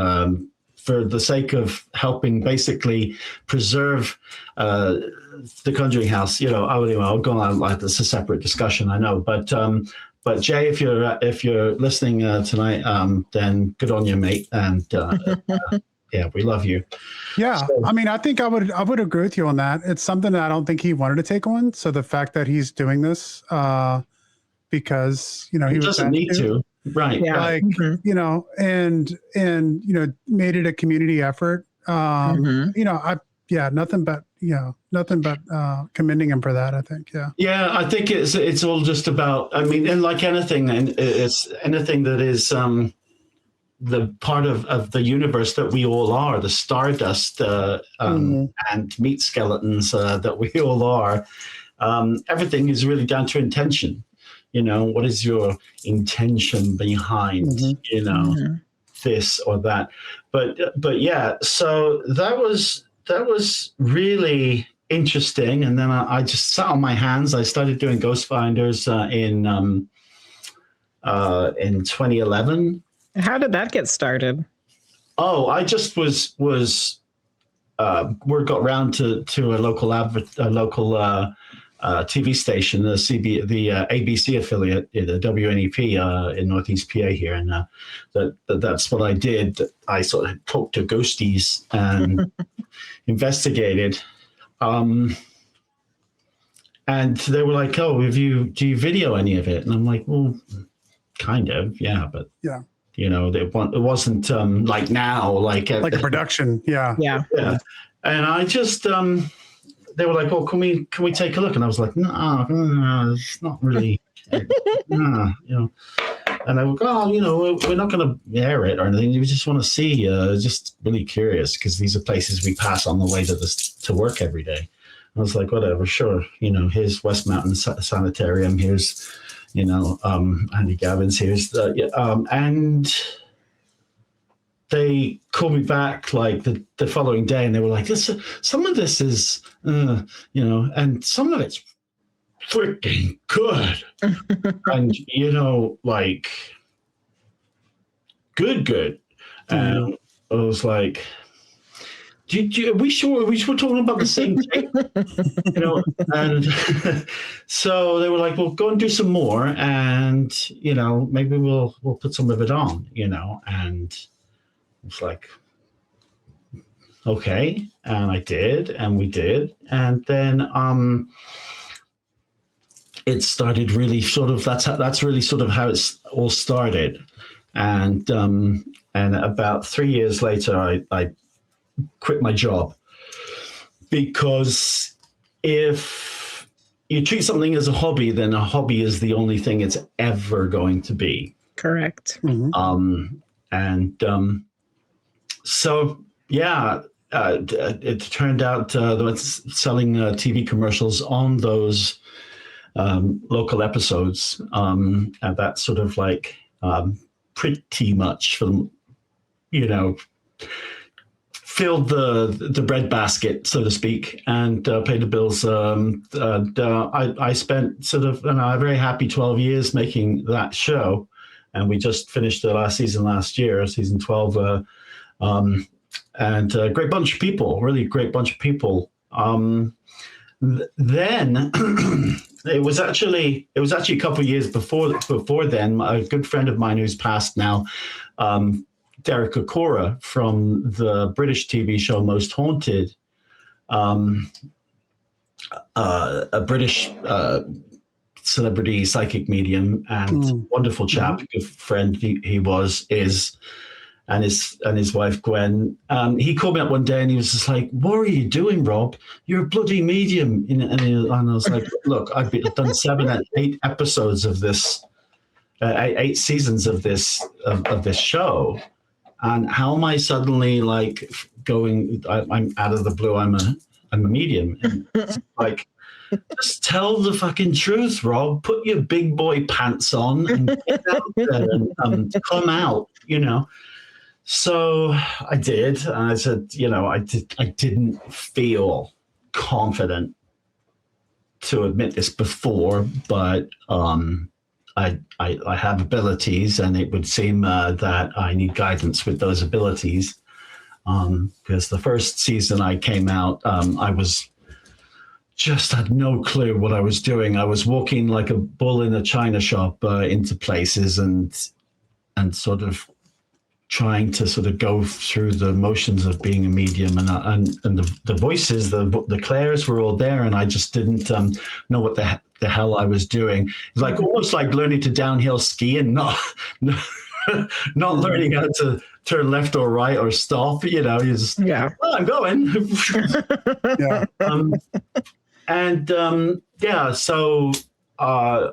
S3: for the sake of helping basically preserve the Conjuring House. I'll go on like this, a separate discussion, I know, but Jay, if you're listening tonight, then good on you, mate, and yeah, we love you.
S1: Yeah,
S3: So,
S1: I mean, I think I would agree with you on that. It's something that I don't think he wanted to take on. So the fact that he's doing this, because he
S3: doesn't need to, right?
S2: Yeah.
S1: like and made it a community effort. Nothing but commending him for that, I think.
S3: Yeah, I think it's all just about, I mean, and like anything, and it's anything that is the part of the universe that we all are, the stardust and meat skeletons that we all are. Everything is really down to intention. What is your intention behind, this or that? But yeah, so that was really interesting. And then I just sat on my hands. I started doing Ghost Finders in 2011.
S2: How did that get started?
S3: Oh, I just was word got round to a local TV station, the ABC affiliate, the WNEP in Northeast PA here, and that's what I did. I sort of talked to ghosties and investigated, and they were like, "Oh, do you video any of it?" And I'm like, "Well, kind of, yeah, but
S1: Yeah.
S3: It wasn't like now, like
S1: a production, yeah.
S3: And I just they were like, "Oh, can we take a look?" And I was like, "No, it's not really." And I would go, "Oh, we're not going to air it or anything. We just want to see. Just really curious because these are places we pass on the way to work every day." I was like, "Whatever, sure. Here's West Mountain Sanitarium. Here's, Andy Gavin's. Here's and." They called me back like the following day, and they were like, "Some of this is, and some of it's freaking good," and like good. And I was like, are we sure? Are we talking about the same thing? And so they were like, "Well, go and do some more, and maybe we'll put some of it on, and." It's like, okay, and I did, and we did, and then it started really sort of. That's really sort of how it's all started, and about 3 years later, I quit my job because if you treat something as a hobby, then a hobby is the only thing it's ever going to be.
S2: Correct.
S3: So yeah, it turned out they were selling TV commercials on those local episodes, and that sort of like pretty much filled the breadbasket, so to speak, and paid the bills. I spent sort of a very happy 12 years making that show, and we just finished the last season last year, season 12. And a great bunch of people, really great bunch of people. then it was actually a couple of years before then. A good friend of mine who's passed now, Derek Okora from the British TV show Most Haunted, a British celebrity psychic medium and wonderful chap, good friend he is, and his wife Gwen. He called me up one day and he was just like, "What are you doing, Rob? You're a bloody medium." And I was like, "Look, I've done 7 and 8 episodes of this, 8 seasons of this show, and how am I suddenly like going? I'm out of the blue. I'm a medium." And it's like, just tell the fucking truth, Rob. Put your big boy pants on and get out there and come out, you know. So I did, and I said, I didn't feel confident to admit this before, but I have abilities, and it would seem that I need guidance with those abilities. Because the first season I came out, I was just had no clue what I was doing. I was walking like a bull in a china shop into places and sort of trying to sort of go through the motions of being a medium, and the voices, the clairs were all there, and I just didn't know what the hell I was doing. It's like almost like learning to downhill ski and not learning how to turn left or right or stop. You just well, I'm going. So I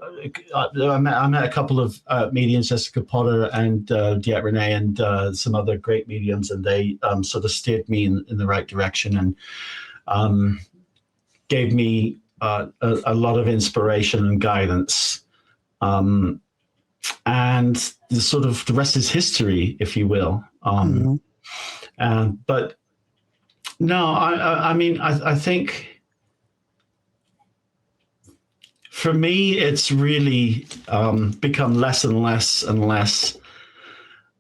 S3: met a couple of mediums, Jessica Potter and Diet Renee, and some other great mediums, and they sort of steered me in the right direction and gave me a lot of inspiration and guidance. And the rest is history, if you will. But no, I mean, I think for me, it's really become less and less and less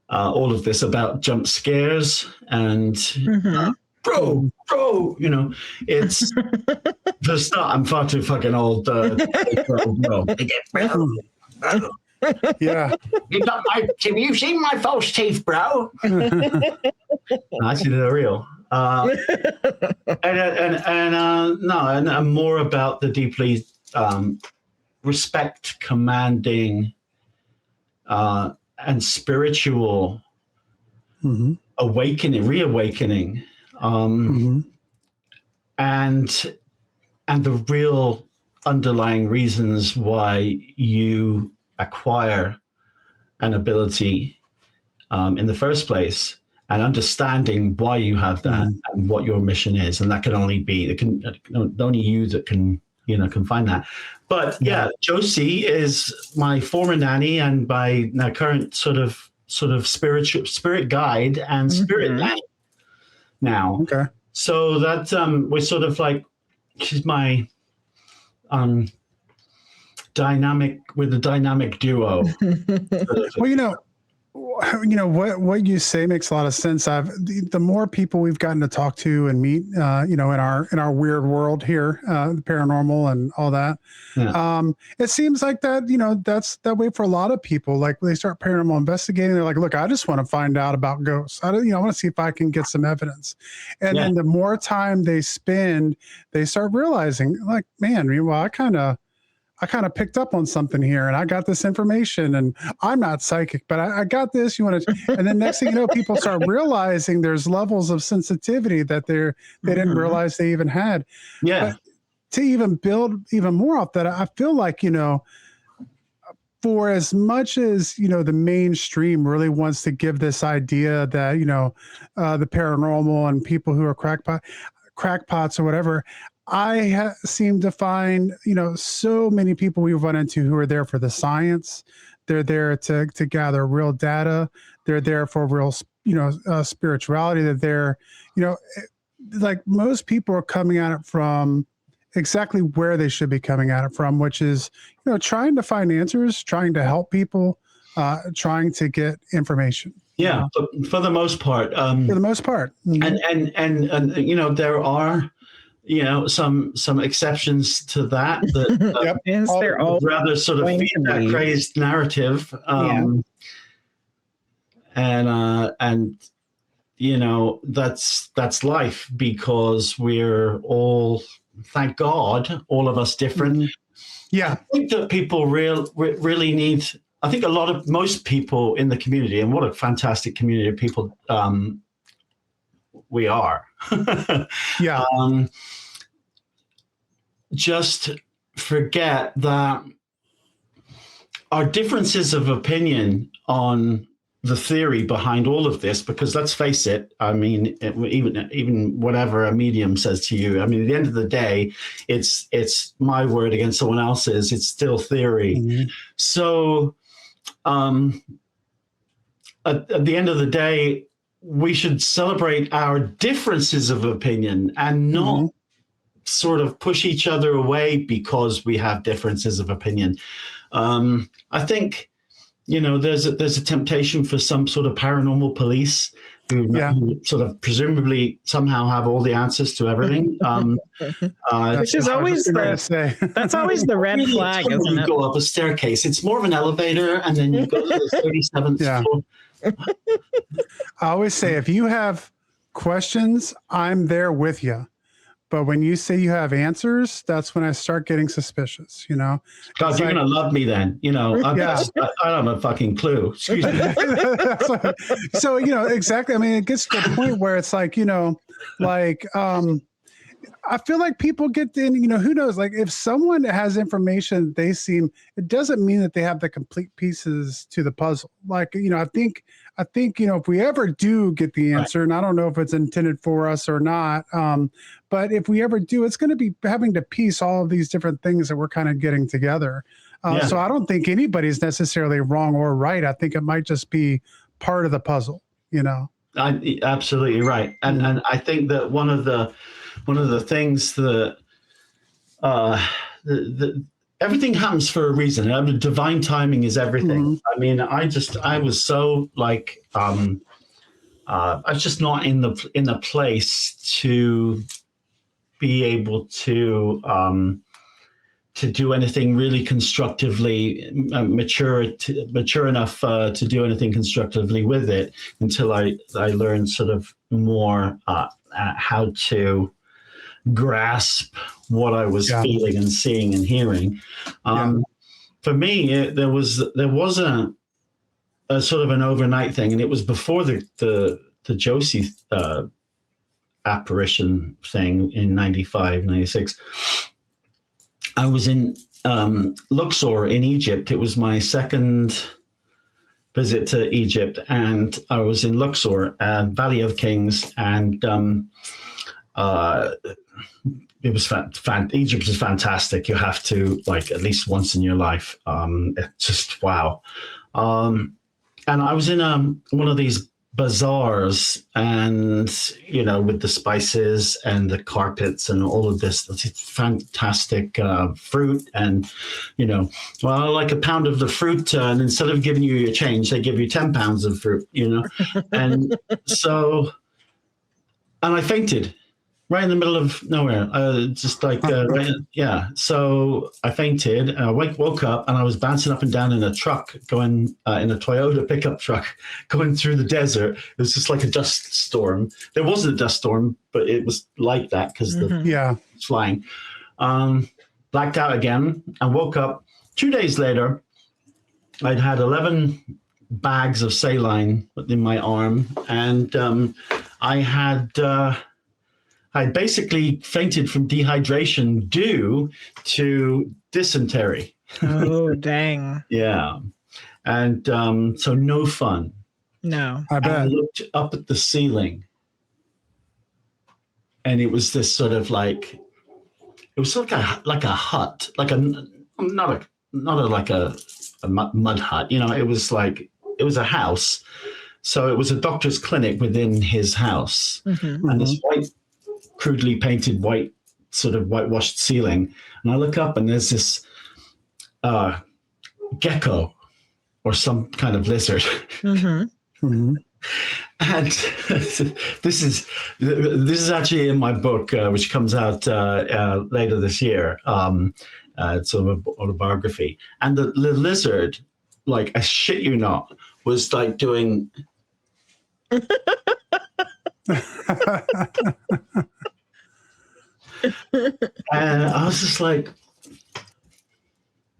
S3: all of this about jump scares and bro, it's just not. I'm far too fucking old. Bro.
S1: Yeah.
S3: Have you seen my false teeth, bro? Actually, they're real. And more about the deeply respect, commanding, and spiritual reawakening, and the real underlying reasons why you acquire an ability in the first place, and understanding why you have that and what your mission is. And that can only be, only you that can find that. But Josie is my former nanny and my now current sort of spirit guide and spirit nanny now. Okay. So that we're sort of like, she's my dynamic duo.
S1: Well, what you say makes a lot of sense. The more people we've gotten to talk to and meet, in our weird world here, the paranormal and all that, it seems like that, that's that way for a lot of people. Like they start paranormal investigating, they're like, look, I just want to find out about ghosts. I want to see if I can get some evidence. And then the more time they spend, they start realizing, like, man, well, I kind of picked up on something here, and I got this information, and I'm not psychic, but I got this. And then next thing you know, people start realizing there's levels of sensitivity that they didn't realize they even had. Yeah. But to even build even more off that, I feel like, for as much as, the mainstream really wants to give this idea that, the paranormal and people who are crackpots or whatever, I seem to find, so many people we run into who are there for the science. They're there to gather real data. They're there for real, spirituality. They're there, like most people are coming at it from exactly where they should be coming at it from, which is, trying to find answers, trying to help people, trying to get information.
S3: Yeah, for the most part.
S1: For the most part.
S3: And there are, some exceptions to that.
S1: Yep.
S2: Is there all
S3: Rather sort of
S2: going
S3: feed
S2: to
S3: that
S2: be?
S3: crazed narrative. And that's life, because we're all, thank God, all of us different.
S1: Mhm. Yeah.
S3: I think that people really need, I think most people in the community, and what a fantastic community of people we are.
S1: Yeah.
S3: Just forget that our differences of opinion on the theory behind all of this, because let's face it, I mean, even whatever a medium says to you, I mean, at the end of the day, it's my word against someone else's. It's still theory.
S1: Mhm.
S3: So at the end of the day, we should celebrate our differences of opinion and not sort of push each other away because we have differences of opinion. I think, there's a temptation for some sort of paranormal police who sort of presumably somehow have all the answers to everything.
S2: Which is always that's always the red flag, isn't
S3: you
S2: it?
S3: go up a staircase. It's more of an elevator, and then you go to the 37th floor.
S1: I always say, if you have questions, I'm there with you. But when you say you have answers, that's when I start getting suspicious,
S3: God, you're going to love me then. I don't have a fucking clue. Excuse me.
S1: So, exactly. I mean, it gets to the point where it's like, I feel like people get in, who knows, like if someone has information, it doesn't mean that they have the complete pieces to the puzzle. Like, I think, if we ever do get the answer, and I don't know if it's intended for us or not, but if we ever do, it's going to be having to piece all of these different things that we're kind of getting together. So I don't think anybody's necessarily wrong or right. I think it might just be part of the puzzle,
S3: Absolutely right. And I think that one of the things that everything happens for a reason. I mean, divine timing is everything. I mean, I was so like, I was just not in the place to be able to do anything really constructively, mature enough to do anything constructively with it until I learned sort of more how to grasp what I was feeling and seeing and hearing. For me, there wasn't a sort of an overnight thing, and it was before the Josie apparition thing in 95, 96. I was in Luxor in Egypt. It was my second visit to Egypt, and I was in Luxor, Valley of Kings, and it was Egypt is fantastic. You have to, like, at least once in your life. It's just wow. And I was in one of these bazaars, and with the spices and the carpets and all of this fantastic fruit, and I like a pound of the fruit, and instead of giving you your change, they give you 10 pounds of fruit, and so, and I fainted right in the middle of nowhere, just like so I fainted, and I woke up, and I was bouncing up and down in a truck going in a Toyota pickup truck going through the desert. It was just like a dust storm. There wasn't a dust storm, but it was like that because the flying. Blacked out again, and woke up 2 days later. I'd had 11 bags of saline in my arm, and I basically fainted from dehydration due to dysentery.
S2: Oh, dang.
S3: Yeah. And so no fun.
S2: No.
S1: I bet.
S3: I looked up at the ceiling, and it was this sort of like, it was sort of like a hut, like not like a mud hut. It was like, it was a house. So it was a doctor's clinic within his house. And this white, crudely painted white, sort of whitewashed ceiling, and I look up, and there's this gecko or some kind of lizard, And this is actually in my book, which comes out later this year. It's sort of an autobiography. And the lizard, like, I shit you not, was like doing. And I was just like,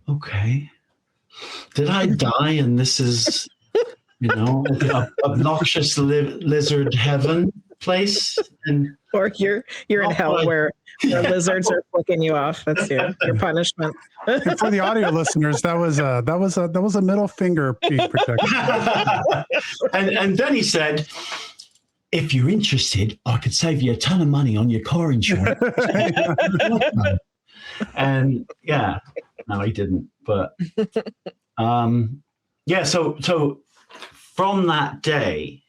S3: okay, did I die? And this is, obnoxious lizard heaven place,
S2: or you're in hell where lizards are flicking you off. That's your punishment.
S1: And for the audio listeners, that was a middle finger being projected.
S3: and then he said, if you're interested, I could save you a ton of money on your car insurance. And yeah, no, he didn't. But yeah, so from that day,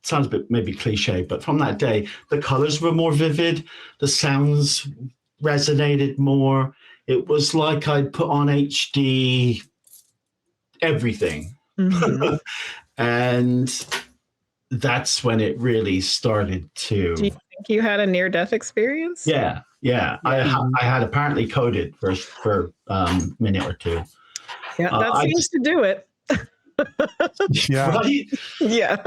S3: sounds a bit maybe cliche, but from that day, the colors were more vivid, the sounds resonated more. It was like I'd put on HD everything. Mm-hmm. And that's when it really started to.
S2: Do you think you had a near-death experience?
S3: Yeah. I had apparently coded for a minute or two.
S2: Yeah, that seems to do it.
S1: Yeah.
S3: Right?
S2: Yeah.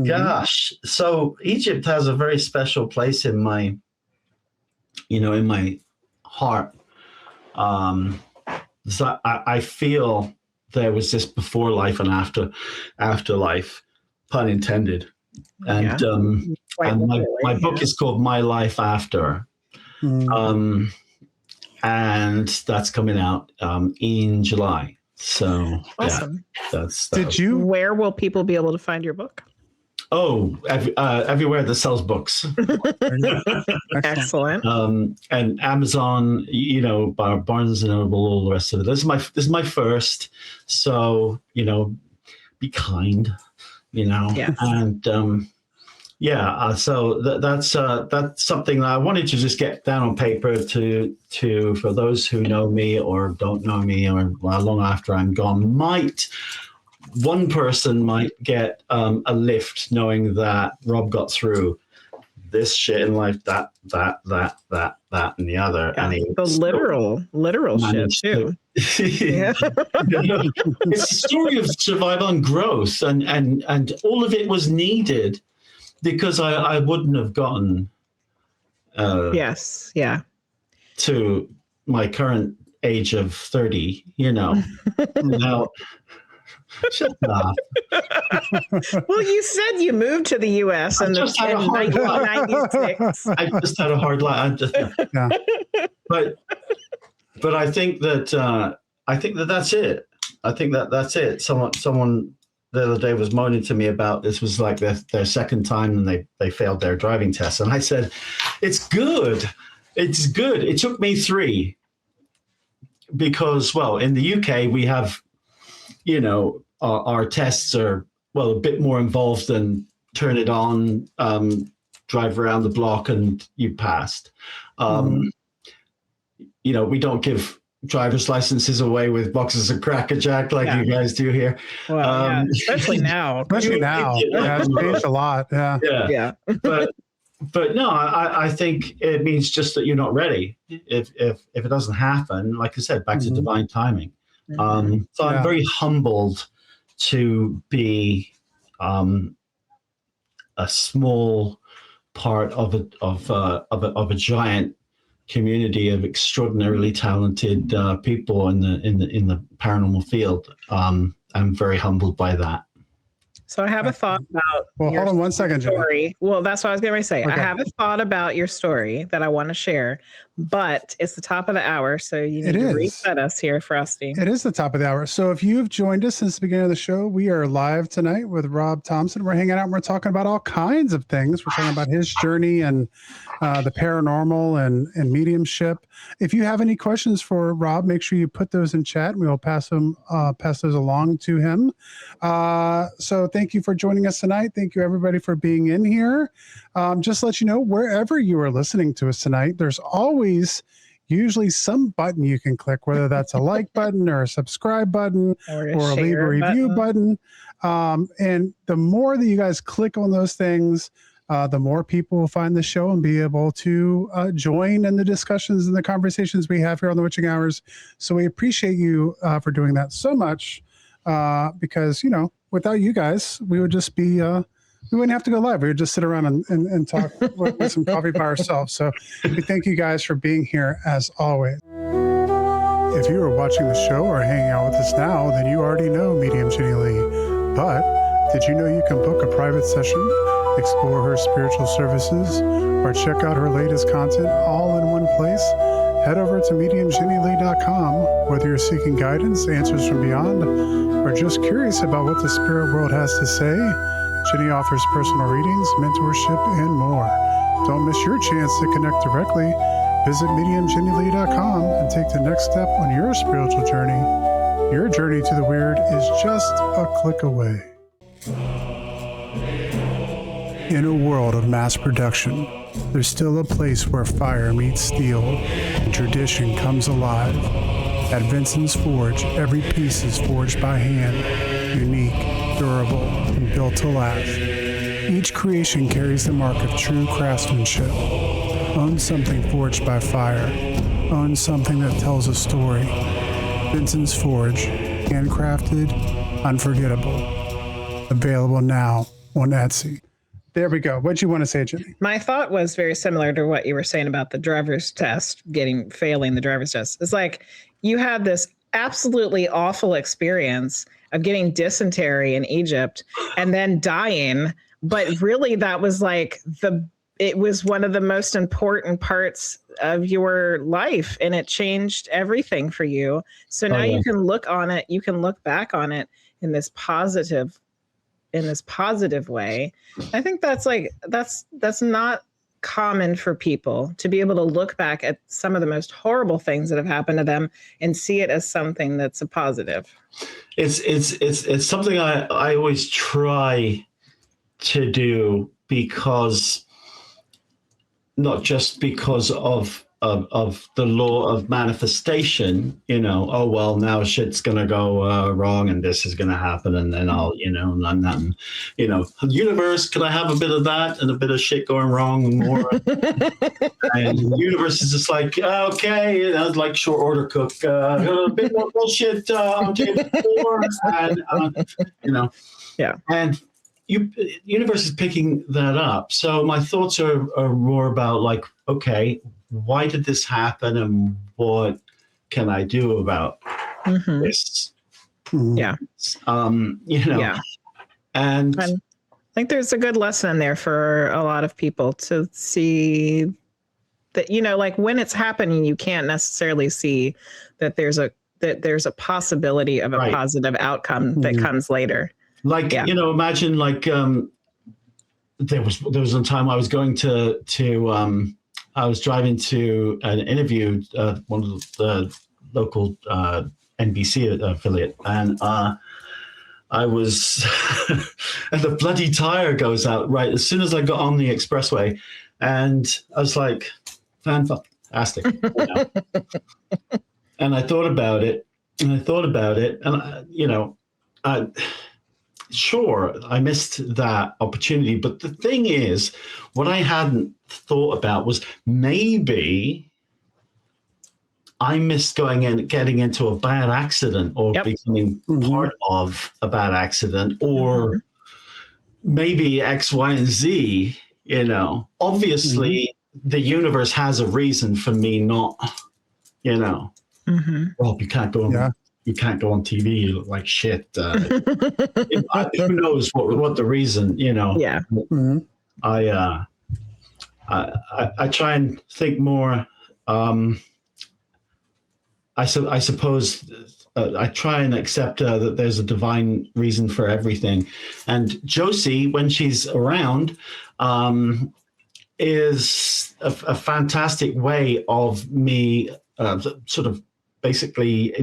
S3: Gosh. So Egypt has a very special place in my heart. So I feel there was this before life and afterlife, pun intended. And and my book is called My Life After. And that's coming out in July. So
S2: awesome.
S3: Yeah,
S2: Where will people be able to find your book?
S3: Oh, everywhere that sells books.
S2: Excellent.
S3: And Amazon, Barnes and Noble, all the rest of it. This is my first, so be kind,
S2: Yes.
S3: And so that's something that I wanted to just get down on paper to for those who know me or don't know me or long after I'm gone, one person might get a lift knowing that Rob got through this shit in life, that, and the other.
S2: Yeah,
S3: and
S2: the literal shit too.
S3: Yeah. It's a story of survival and growth, and all of it was needed because I wouldn't have gotten
S2: yes, yeah,
S3: to my current age of 30, now. Shut up.
S2: Well, you said you moved to the U.S. in 1996.
S3: I just had a hard life.
S1: Yeah.
S3: But I think that that's it. I think that's it. Someone the other day was moaning to me about this was like their second time and they failed their driving test, and I said, it's good. It's good. It took me 3 because, well, in the UK we have. Our tests are, a bit more involved than turn it on, drive around the block and you passed. We don't give driver's licenses away with boxes of Cracker Jack like you guys do here.
S2: Well, especially now.
S1: Yeah, it's changed a lot.
S2: Yeah.
S3: But no, I think it means just that you're not ready. If it doesn't happen, like I said, back to divine timing. So I'm very humbled to be a small part of a giant community of extraordinarily talented people in the paranormal field. I'm very humbled by that.
S2: So I have a thought about.
S1: Well, hold on one second,
S2: story. Well, that's what I was going to say.
S1: Okay.
S2: I have a thought about your story that I want to share, but it's the top of the hour, so you need to reset us here, Frosty.
S1: It is the top of the hour. So if you've joined us since the beginning of the show, we are live tonight with Rob Thompson. We're hanging out and we're talking about all kinds of things. We're talking about his journey and the paranormal and mediumship. If you have any questions for Rob, make sure you put those in chat and we will pass those along to him. So thank you for joining us tonight. Thank you everybody for being in here. Just to let you know, wherever you are listening to us tonight, there's always usually some button you can click, whether that's a like button or a subscribe button
S2: Or
S1: or a leave a review button. And the more that you guys click on those things, the more people will find the show and be able to join in the discussions and the conversations we have here on the Witching Hours. So we appreciate you for doing that so much, because, you know, without you guys, we would just be, we wouldn't have to go live. We would just sit around and talk with some coffee by ourselves. So we thank you guys for being here as always. If you are watching the show or hanging out with us now, then you already know Medium Jenny Lee. But did you know you can book a private session, explore her spiritual services, or check out her latest content all in one place? Head over to mediumjennylee.com. Whether you're seeking guidance, answers from beyond, or just curious about what the spirit world has to say, Jenny offers personal readings, mentorship, and more. Don't miss your chance to connect directly. Visit mediumjennylee.com and take the next step on your spiritual journey. Your journey to the weird is just a click away. In a world of mass production, there's still a place where fire meets steel and tradition comes alive. At Vincent's Forge, every piece is forged by hand, unique, durable, and built to last. Each creation carries the mark of true craftsmanship. Own something forged by fire. Own something that tells a story. Vincent's Forge, handcrafted, unforgettable. Available now on Etsy. There we go. What'd you want to say, Jenny?
S2: My thought was very similar to what you were saying about the driver's test, failing the driver's test. It's like you had this absolutely awful experience of getting dysentery in Egypt and then dying. But really that was like it was one of the most important parts of your life, and it changed everything for you. So now you can look back on it in this positive way. I think that's not common for people to be able to look back at some of the most horrible things that have happened to them and see it as something that's a positive.
S3: It's something I always try to do, because not just because of the law of manifestation, you know, oh, well, now shit's going to go wrong and this is going to happen. And then I'll, you know, and then, you know, universe, can I have a bit of that and a bit of shit going wrong and more? And the universe is just like, okay, you know, like short order cook, a bit more bullshit on table 4. And, you know,
S2: yeah.
S3: And universe is picking that up. So my thoughts are more about like, okay, why did this happen and what can I do about this?
S2: Yeah.
S3: You know,
S2: yeah.
S3: And
S2: I think there's a good lesson there for a lot of people to see that, you know, like when it's happening, you can't necessarily see that there's a possibility of a positive outcome that comes later.
S3: Like, you know, imagine like there was one time I was going to I was driving to an interview, one of the local NBC affiliate, and I was, and the bloody tire goes out right as soon as I got on the expressway, and I was like, fantastic. You know? And I thought about it, and you know, sure, I missed that opportunity. But the thing is, what I hadn't thought about was maybe I missed getting into a bad accident or becoming part of a bad accident, or maybe X, Y, and Z, you know. Obviously, the universe has a reason for me not, you know, well, you can't go on. You can't go on TV. You look like shit. Who knows what the reason? You know.
S2: Yeah.
S3: I try and think more. I suppose I try and accept that there's a divine reason for everything. And Josie, when she's around, is a fantastic way of me sort of basically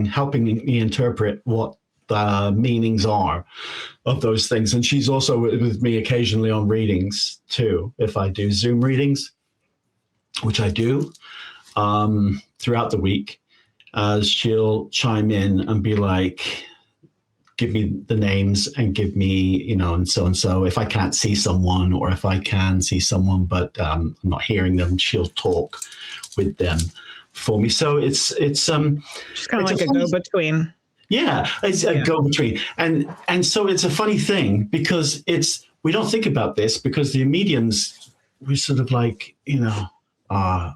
S3: helping me interpret what the meanings are of those things. And she's also with me occasionally on readings too, if I do Zoom readings, which I do. throughout the week. She'll chime in and be like, give me the names and give me, and so if I can't see someone, or if I can see someone but I'm not hearing them, she'll talk with them for me. So it's
S2: She's kind of like a go-between.
S3: Yeah, it's a go-between, and so it's a funny thing because we don't think about this because the mediums, we're sort of like,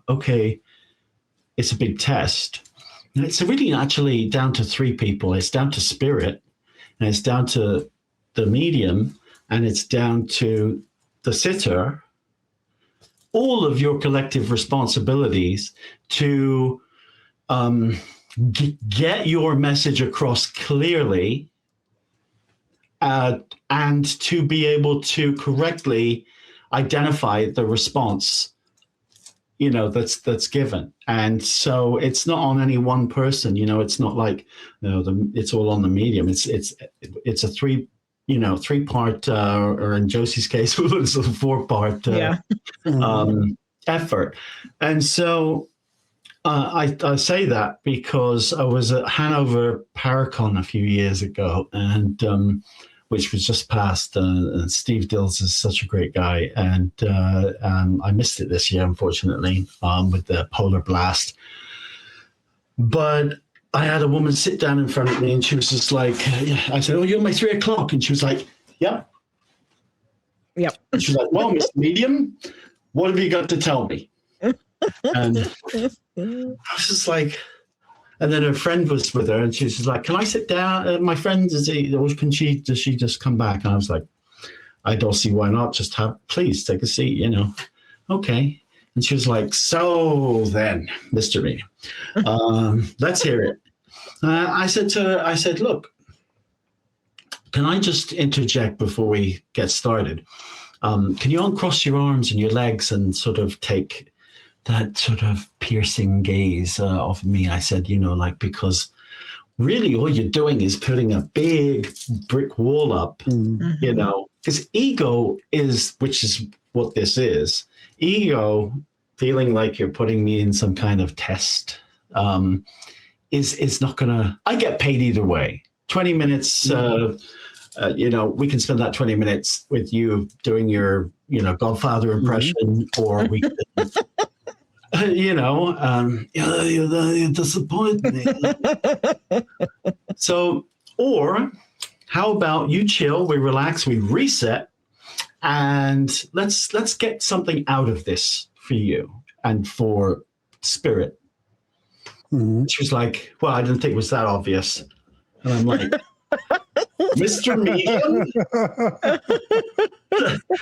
S3: okay, it's a big test. And it's really actually down to three people. It's down to spirit, and it's down to the medium, and it's down to the sitter. All of your collective responsibilities to get your message across clearly, and to be able to correctly identify the response that's given. And so it's not on any one person. It's not like it's all on the medium. It's a three-part, or in Josie's case, it's a 4-part effort. And so I say that because I was at Hanover Paracon a few years ago, and which was just past. And Steve Dills is such a great guy, and I missed it this year, unfortunately, with the polar blast. But I had a woman sit down in front of me, and she was just like, I said, "Oh, you're my 3 o'clock," and she was like, "Yep." And she was like, "Well, Mr. Medium, what have you got to tell me?" And I was just like, and then her friend was with her, and she was just like, "Can I sit down? My friend, does she just come back?" And I was like, "I don't see why not. Just please take a seat, Okay. And she was like, "So then, Mr. Medium, let's hear it." I said to her, "Look, can I just interject before we get started? Can you uncross your arms and your legs and sort of take that sort of piercing gaze off me?" I said, because really all you're doing is putting a big brick wall up, because ego which is what this is, ego feeling like you're putting me in some kind of test is not gonna, I get paid either way. 20 minutes, we can spend that 20 minutes with you doing your, Godfather impression, or we could, you disappoint me. So, or how about you chill, we relax, we reset, and let's get something out of this for you and for spirit. She was like, "Well, I didn't think it was that obvious." And I'm like, "Mr. Medium?"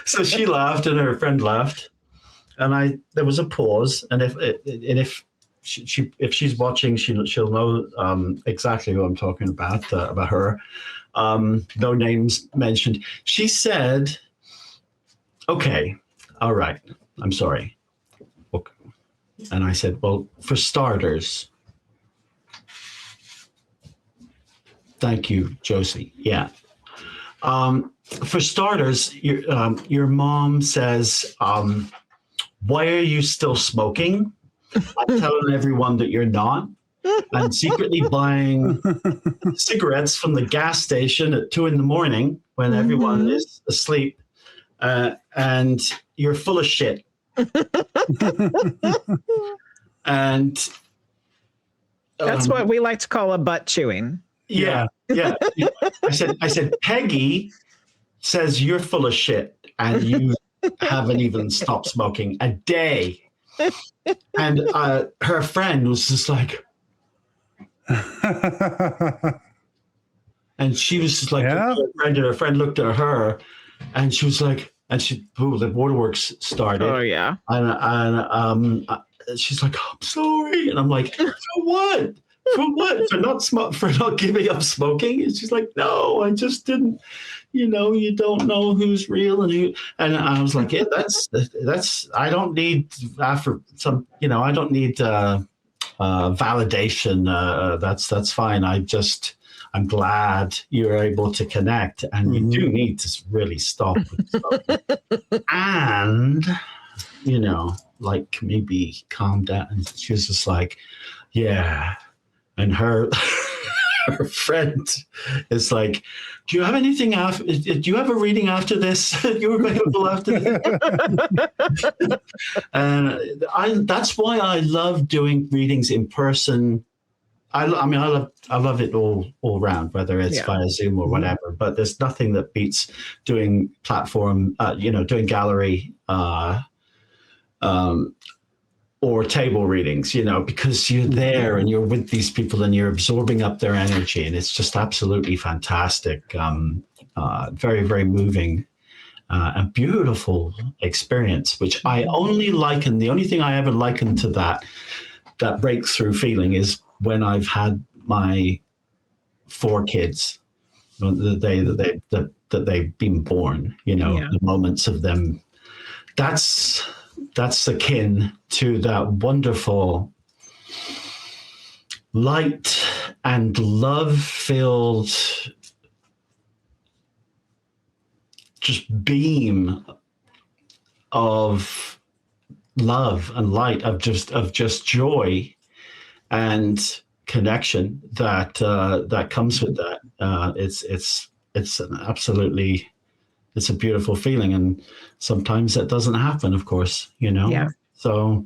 S3: So she laughed, and her friend laughed, and there was a pause. And if she's watching, she'll know exactly who I'm talking about her. No names mentioned. She said, "Okay, all right, I'm sorry." Okay. And I said, "Well, for starters," thank you, Josie. Yeah. For starters, your mom says, "Why are you still smoking?" I'm telling everyone that you're not. I'm secretly buying cigarettes from the gas station at 2 a.m. when everyone is asleep. And you're full of shit. And
S2: that's what we like to call a butt chewing.
S3: Yeah. I said, "Peggy says you're full of shit, and you haven't even stopped smoking a day." And her friend was just like, and she was just like, her friend looked at her, and she was like, the waterworks started.
S2: Oh yeah.
S3: And she's like, "I'm sorry," and I'm like, "For what? For what? For not giving up smoking?" And she's like, "No, I just didn't. You don't know who's real and who." And I was like, "Yeah, that's. I don't need I don't need validation. That's fine. I'm glad you're able to connect, and you do need to really stop with smoking." And like maybe calm down. And she was just like, yeah. And her her friend is like, do you have anything after? Do you have a reading after this? You available after this? And that's why I love doing readings in person. I love it all around, whether it's via Zoom or whatever. But there's nothing that beats doing platform, doing gallery or table readings, because you're there and you're with these people and you're absorbing up their energy, and it's just absolutely fantastic. Very, very moving and beautiful experience, which I only liken. The only thing I ever liken to that breakthrough feeling is when I've had my 4 kids, the day that they've been born. The moments of them. That's akin to that wonderful light and love-filled just beam of love and light, of just joy and connection that comes with that. It's a beautiful feeling, and sometimes that doesn't happen, of course,
S2: Yeah.
S3: So,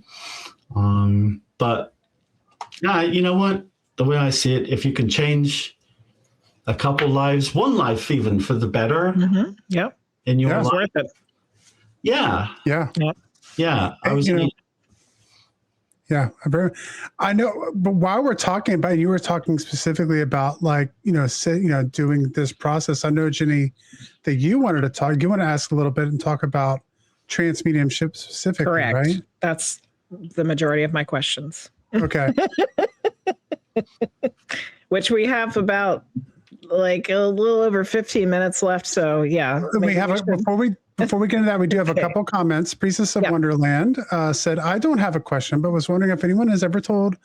S3: but yeah, you know what? The way I see it, if you can change a couple lives, one life even for the better,
S2: Yep.
S3: in your
S2: It's
S3: life,
S2: worth it.
S3: yeah. I was.
S1: Yeah, I know. But while we're talking about, you were talking specifically about doing this process. I know, Jenny, that you wanted to talk. You want to ask a little bit and talk about trance mediumship specifically,
S2: Correct.
S1: right?
S2: That's the majority of my questions.
S1: Okay.
S2: Which we have about like a little over 15 minutes left. So yeah.
S1: We have before we get into that, we do have a couple comments. Priestess of Wonderland said, I don't have a question, but was wondering if anyone has ever told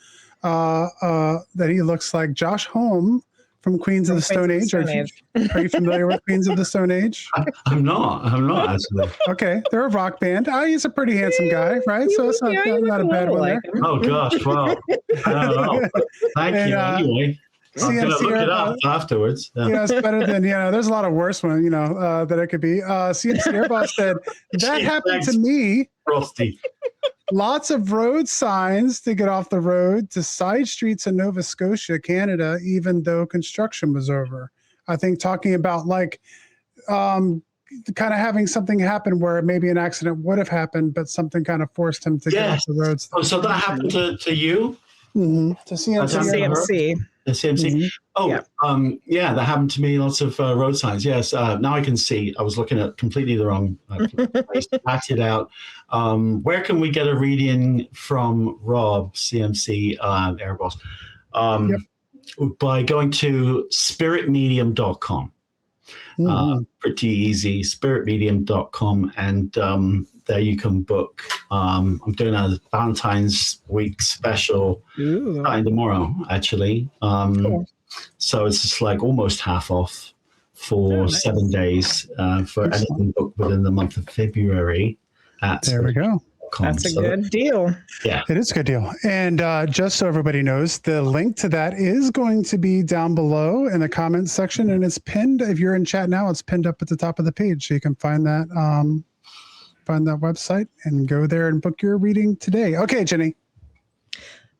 S1: that he looks like Josh Homme from Queens of the Stone Age. Are you familiar with Queens of the Stone Age?
S3: I'm not actually.
S1: Okay, they're a rock band. He's a pretty handsome guy, right? So it's not a bad one there.
S3: Oh gosh, well, I don't know. Thank you. Anyway, I'm gonna look it up afterwards.
S1: Yeah, it's better than there's a lot of worse ones, that it could be. CMC Airboss said that happened to me.
S3: Frosty.
S1: Lots of road signs to get off the road to side streets in Nova Scotia, Canada, even though construction was over. I think talking about kind of having something happen where maybe an accident would have happened, but something kind of forced him to get off the roads.
S3: Oh, so that happened to you?
S1: Mm-hmm. To CMC.
S3: The CMC.
S1: Mm-hmm.
S3: Oh, that happened to me. Lots of road signs. Yes. Now I can see. I was looking at completely the wrong place. Backed it out. Where can we get a reading from Rob, CMC Airboss? By going to spiritmedium.com. Pretty easy, spiritmedium.com, and there you can book. I'm doing a Valentine's week special starting tomorrow, actually. Cool. So it's just like almost half off for 7 days for anything booked within the month of February.
S1: There we go.
S2: That's a good deal.
S1: Yeah, it is a good deal. And just so everybody knows, the link to that is going to be down below in the comments section, and it's pinned. If you're in chat now, it's pinned up at the top of the page, so you can find that website and go there and book your reading today. Okay, Jenny.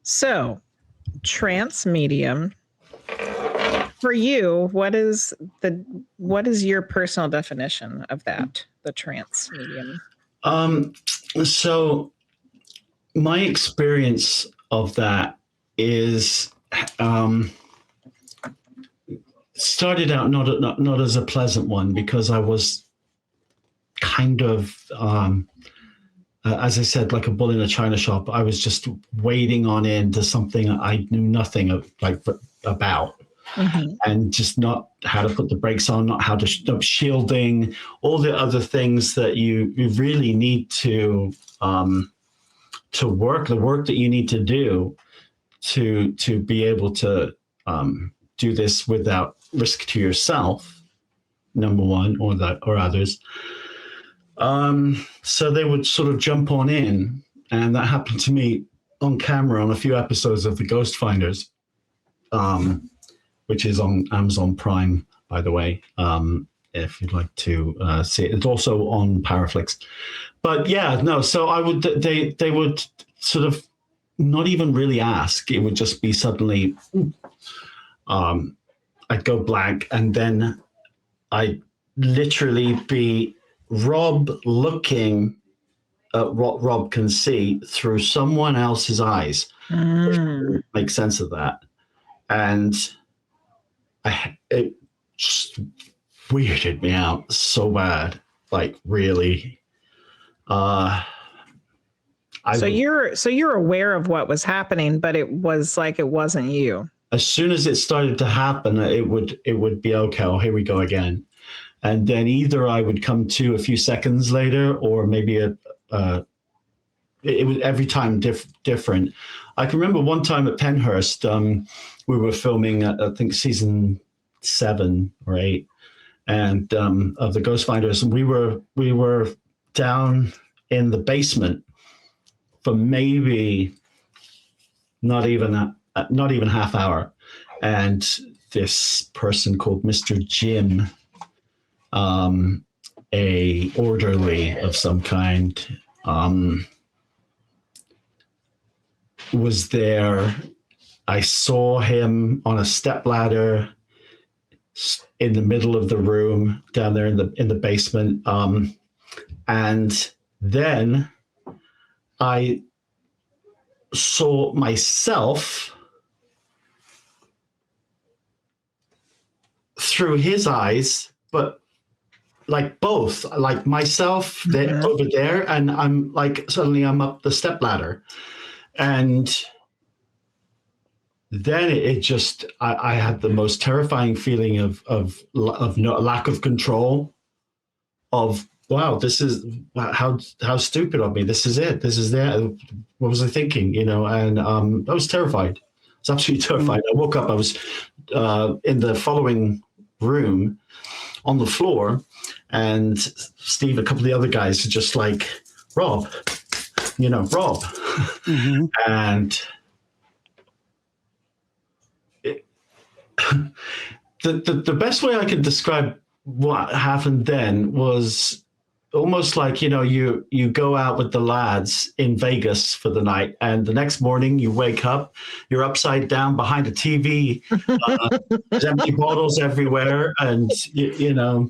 S2: So, trance medium. For you, what is your personal definition of that? The trance medium.
S3: So my experience of that is started out not as a pleasant one, because I was kind of as I said, like a bull in a china shop. I was just wading on into something I knew nothing about. Mm-hmm. And just not how to put the brakes on, not how to shielding, all the other things that you really need to work, the work that you need to do to be able to do this without risk to yourself, number one, or others. So they would sort of jump on in And that happened to me on camera on a few episodes of The Ghost Finders, which is on Amazon Prime, by the way, if you'd like to see it. It's also on Paraflix. But yeah, no, so they would sort of not even really ask. It would just be suddenly, I'd go blank, and then I'd literally be Rob looking at what Rob can see through someone else's eyes. Make sense of that. And it just weirded me out so bad, like really.
S2: So you're aware of what was happening, but it was like it wasn't you.
S3: As soon as it started to happen, it would be okay. Oh, here we go again. And then either I would come to a few seconds later, or maybe it was every time different. I can remember one time at Penhurst, we were filming, I think season 7 or 8, and of the Ghost Finders, and we were down in the basement for maybe not even half hour, and this person called Mr. Jim, a orderly of some kind, was there. I saw him on a stepladder in the middle of the room down there in the basement, and then I saw myself through his eyes, but like both, like myself there, over there, and I'm like, suddenly I'm up the stepladder, and then it just, I had the most terrifying feeling of no lack of control, of wow, this is how stupid of me. This is it. This is there. What was I thinking? You know, and I was terrified. I was absolutely terrified. I woke up. I was in the following room on the floor, and Steve, a couple of the other guys, are just like, Rob, Rob. And the best way I could describe what happened then was almost like, you go out with the lads in Vegas for the night, and the next morning you wake up, you're upside down behind a TV, there's empty bottles everywhere, and a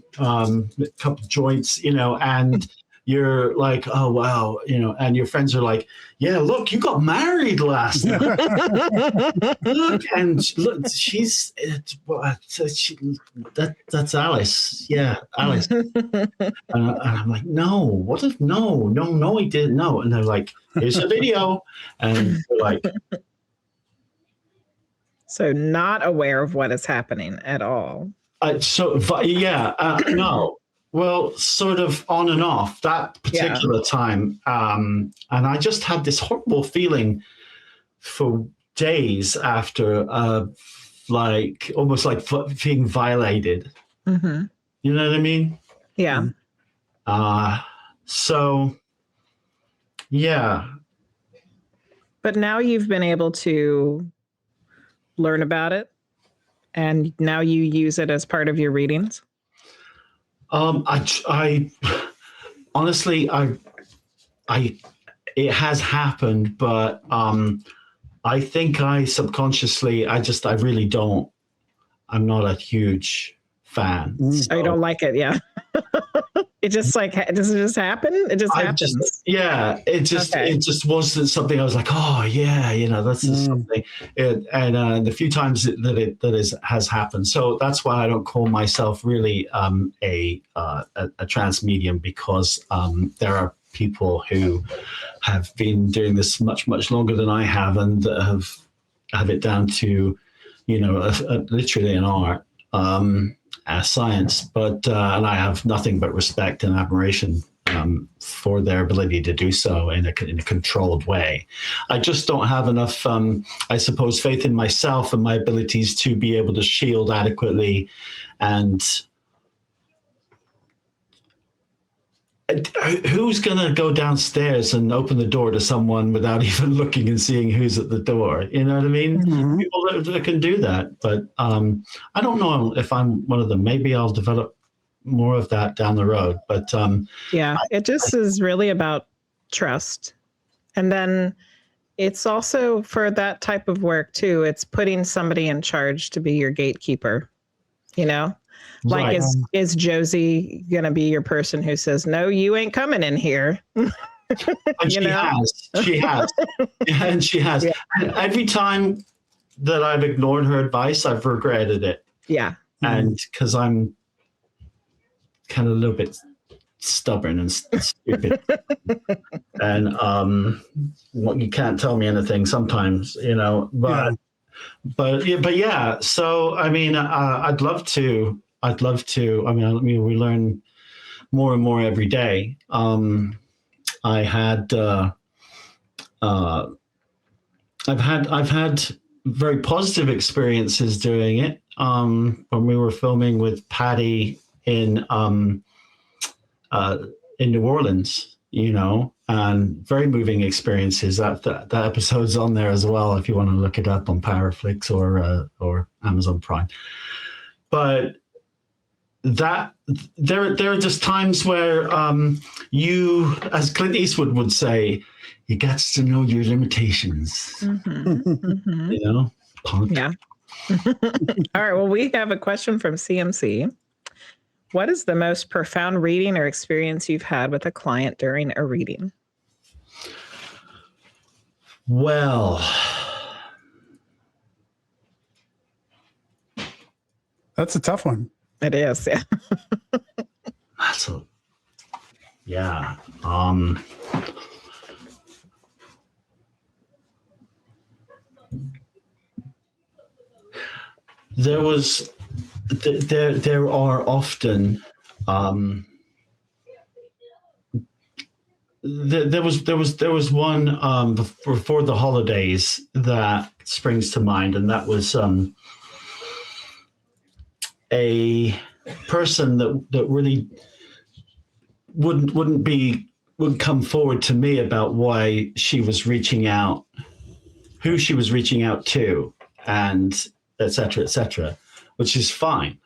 S3: couple of joints, and you're like, oh wow, and your friends are like, yeah, look, you got married last night. Look, and look, that's Alice. Yeah, Alice. And I'm like, no, no, he didn't know. And they're like, here's a video. And they're like,
S2: so not aware of what is happening at all.
S3: No. Well, sort of on and off that particular time. And I just had this horrible feeling for days after, like almost like being violated. You know what I mean?
S2: Yeah.
S3: So, yeah.
S2: But now you've been able to learn about it, and now you use it as part of your readings?
S3: I honestly, it has happened, but I think I subconsciously, I really don't. I'm not a huge fan.
S2: So. You don't like it, yeah. It just like, does it just happen? It just happens.
S3: It just wasn't something I was like, oh yeah, that's just something. And the few times that has happened, so that's why I don't call myself really a trance medium, because there are people who have been doing this much longer than I have, and have it down to literally an art. Science, but and I have nothing but respect and admiration for their ability to do so in a controlled way. I just don't have enough, I suppose, faith in myself and my abilities to be able to shield adequately, and who's going to go downstairs and open the door to someone without even looking and seeing who's at the door? You know what I mean?
S1: Mhm.
S3: People that can do that. But I don't know if I'm one of them. Maybe I'll develop more of that down the road. But
S2: yeah, it just is really about trust. And then it's also for that type of work too, it's putting somebody in charge to be your gatekeeper, you know? Like,
S3: right.
S2: is Josie going to be your person who says, no, you ain't coming in here?
S3: And she has. Yeah, and she has.
S2: Yeah.
S3: And every time that I've ignored her advice, I've regretted it.
S2: Yeah.
S3: And because I'm kind of a little bit stubborn and stupid. And you can't tell me anything sometimes, you know, but yeah. So, I mean, I'd love to, I mean, we learn more and more every day. I've had very positive experiences doing it. When we were filming with Patty in New Orleans, you know, and very moving experiences. That episode's on there as well if you want to look it up on Powerflix or Amazon Prime. But that there are just times where you, as Clint Eastwood would say, you got to know your limitations.
S2: Mm-hmm. Mm-hmm.
S3: You know, punk.
S2: Yeah. All right. Well, we have a question from CMC. What is the most profound reading or experience you've had with a client during a reading?
S3: Well,
S1: that's a tough one.
S2: It is, yeah.
S3: Yeah. There are often there was one before the holidays that springs to mind, and that was a person that really wouldn't come forward to me about why she was reaching out, who she was reaching out to, and et cetera, which is fine.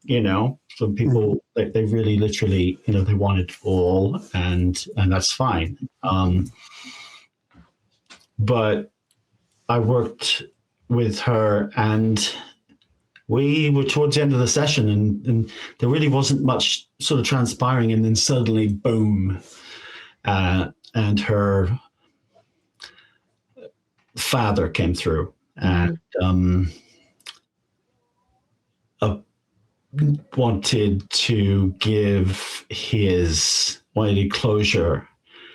S3: You know, some people, they really literally, you know, they want it all, and that's fine. But I worked with her, and we were towards the end of the session, and there really wasn't much sort of transpiring, and then suddenly, boom, and her father came through, and wanted closure,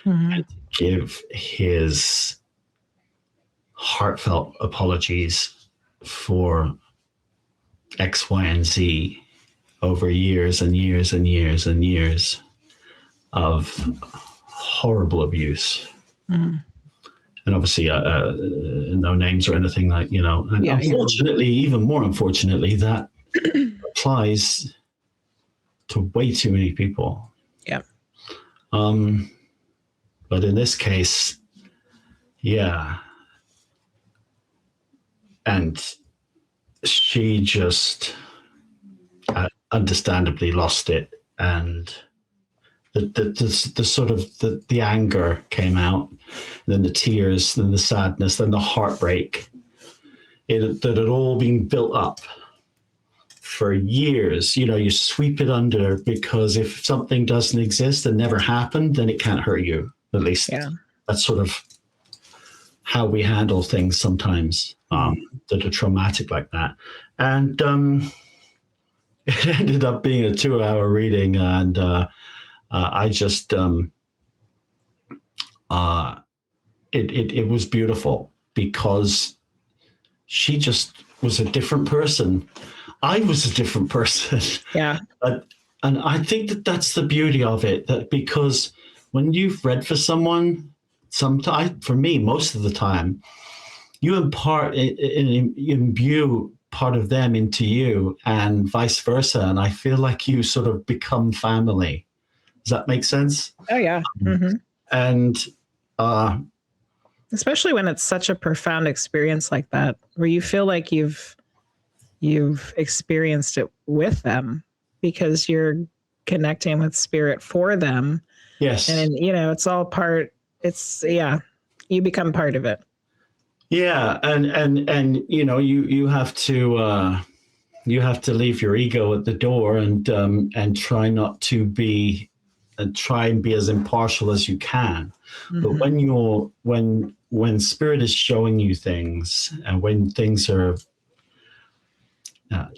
S3: and give his heartfelt apologies for X, Y, and Z over years and years and years and years of horrible abuse. And obviously, no names or anything, like, you know, and unfortunately, even more unfortunately, that applies to way too many people.
S2: Yeah.
S3: But in this case, yeah. And she just understandably lost it, and the sort of the anger came out, then the tears, then the sadness, then the heartbreak. That had all been built up for years. You know, you sweep it under, because if something doesn't exist and never happened, then it can't hurt you. At least that's sort of how we handle things sometimes that are traumatic like that. And it ended up being a 2-hour reading, and I just it was beautiful, because she just was a different person. I was a different person.
S2: Yeah.
S3: And I think that's the beauty of it, that because when you've read for someone, sometimes, for me, most of the time, you imbue part of them into you, and vice versa. And I feel like you sort of become family Does that make sense?
S2: Oh yeah. Mm-hmm.
S3: And
S2: especially when it's such a profound experience like that, where you feel like you've experienced it with them because you're connecting with spirit for them.
S3: yes.
S2: And it's all part. It's you become part of it.
S3: Yeah, and you have to leave your ego at the door and try not to be and try and be as impartial as you can.
S2: Mm-hmm.
S3: But when spirit is showing you things and when things are that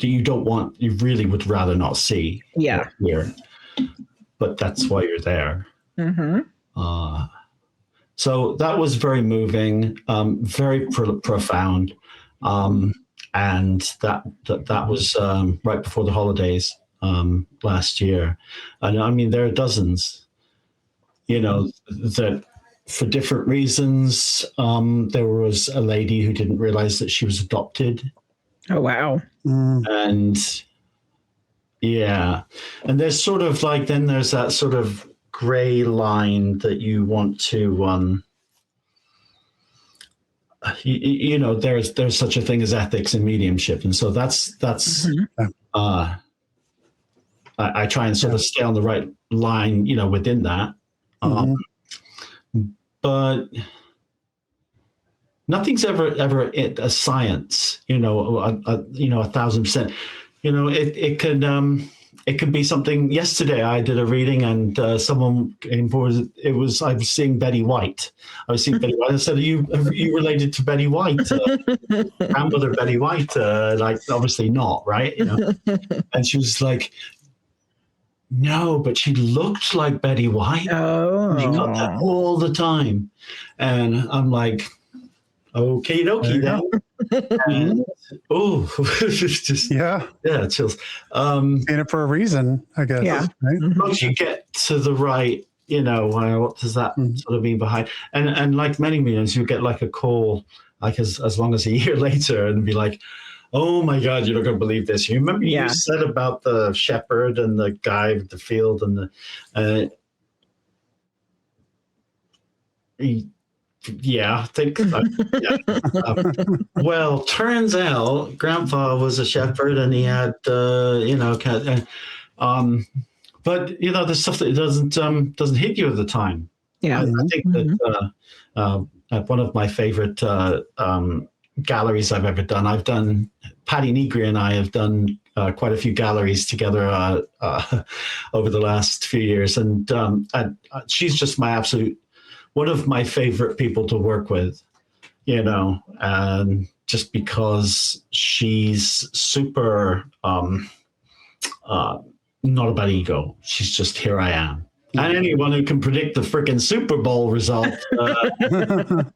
S3: you really would rather not see.
S2: Yeah.
S3: Here, but that's why you're there.
S2: Mm-hmm.
S3: So that was very moving, very profound, and that was right before the holidays last year. And I mean, there are dozens, that for different reasons. There was a lady who didn't realize that she was adopted.
S2: Oh wow!
S3: And yeah, and there's sort of like then there's that sort of gray line that you want to there's such a thing as ethics and mediumship, and so that's
S2: mm-hmm.
S3: I try and sort of stay on the right line within that, but nothing's ever a science, 1,000%. It could be something. Yesterday, I did a reading, and someone came forward. I was seeing Betty White. I said, "Are you related to Betty White, grandmother Betty White?" Like, obviously not, right? And she was like, "No, but she looked like Betty White.
S2: Oh,
S3: she got that all the time." And I'm like, "Okie dokie then." And, just chills.
S1: In it for a reason, I guess.
S2: Yeah.
S1: Right?
S3: Once you get to the right, what does that sort of mean behind? And like many mediums, you get like a call, like as long as a year later, and be like, "Oh my God, you're not going to believe this. You remember you said about the shepherd and the guy with the field and the." Yeah, I think. Well, turns out Grandpa was a shepherd, and he had, cat. But there's stuff that doesn't hit you at the time.
S2: Yeah,
S3: I think that one of my favorite galleries I've ever done. I've done Patty Negri and I have done quite a few galleries together over the last few years, and she's just my absolute. One of my favorite people to work with, and just because she's super not about ego. She's just, here I am. And anyone who can predict the freaking Super Bowl result. I'm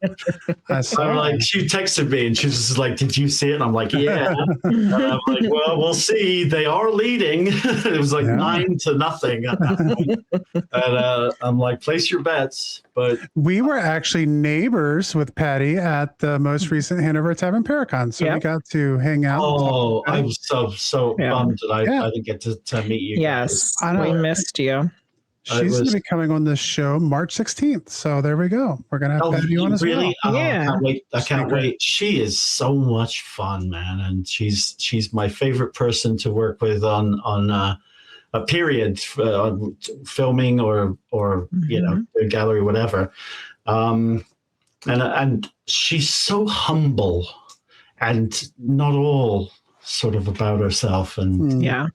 S3: like, she texted me and she was just like, "Did you see it?" And I'm like, "Yeah." And I'm like, "Well, we'll see. They are leading." It was like 9-0 at that point. And I'm like, "Place your bets." But
S1: we were actually neighbors with Patty at the most recent Hanover Tavern Paracon. So we got to hang out.
S3: Oh, I was so bummed that I didn't get to meet you.
S2: Yes, we missed you.
S1: She's going to be coming on this show March 16th. So there we go. We're going to have Patty on as well.
S3: Oh, yeah. I can't wait. She is so much fun, man. And she's my favorite person to work with on a period, filming or a gallery, whatever. And she's so humble and not all sort of about herself. And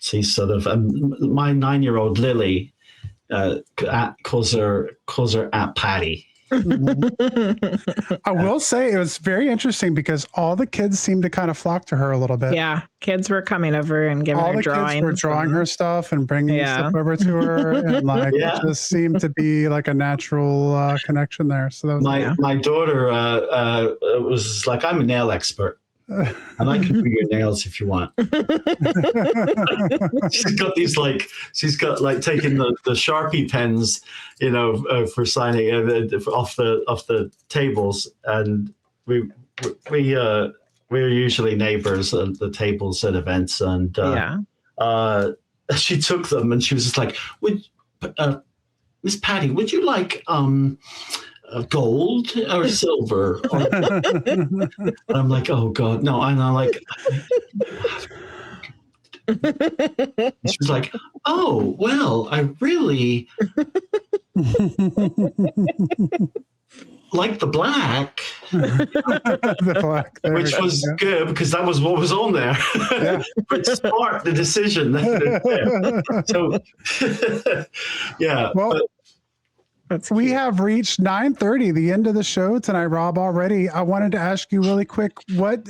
S3: she's sort of my 9-year-old Lily calls her Aunt Patty.
S1: I will say it was very interesting because all the kids seemed to kind of flock to her a little bit.
S2: Yeah, kids were coming over and giving her drawings. All the kids were
S1: drawing her stuff and bringing stuff over to her, and it just seemed to be like a natural connection there. So that was
S3: my daughter was like, "I'm a nail expert. And I can do your nails if you want." she's got taking the Sharpie pens, for signing off the tables, and we're usually neighbors at the tables at events, and she took them and she was just like, Miss Patty, would you like gold or silver? And I'm like, oh God, no. And I'm like, she was like, oh, well, I really like the black.
S1: The black,
S3: which was good because that was what was on there.
S1: Yeah.
S3: Which sparked the decision. So, yeah.
S1: Well, we have reached 9:30, the end of the show tonight, Rob. Already, I wanted to ask you really quick, what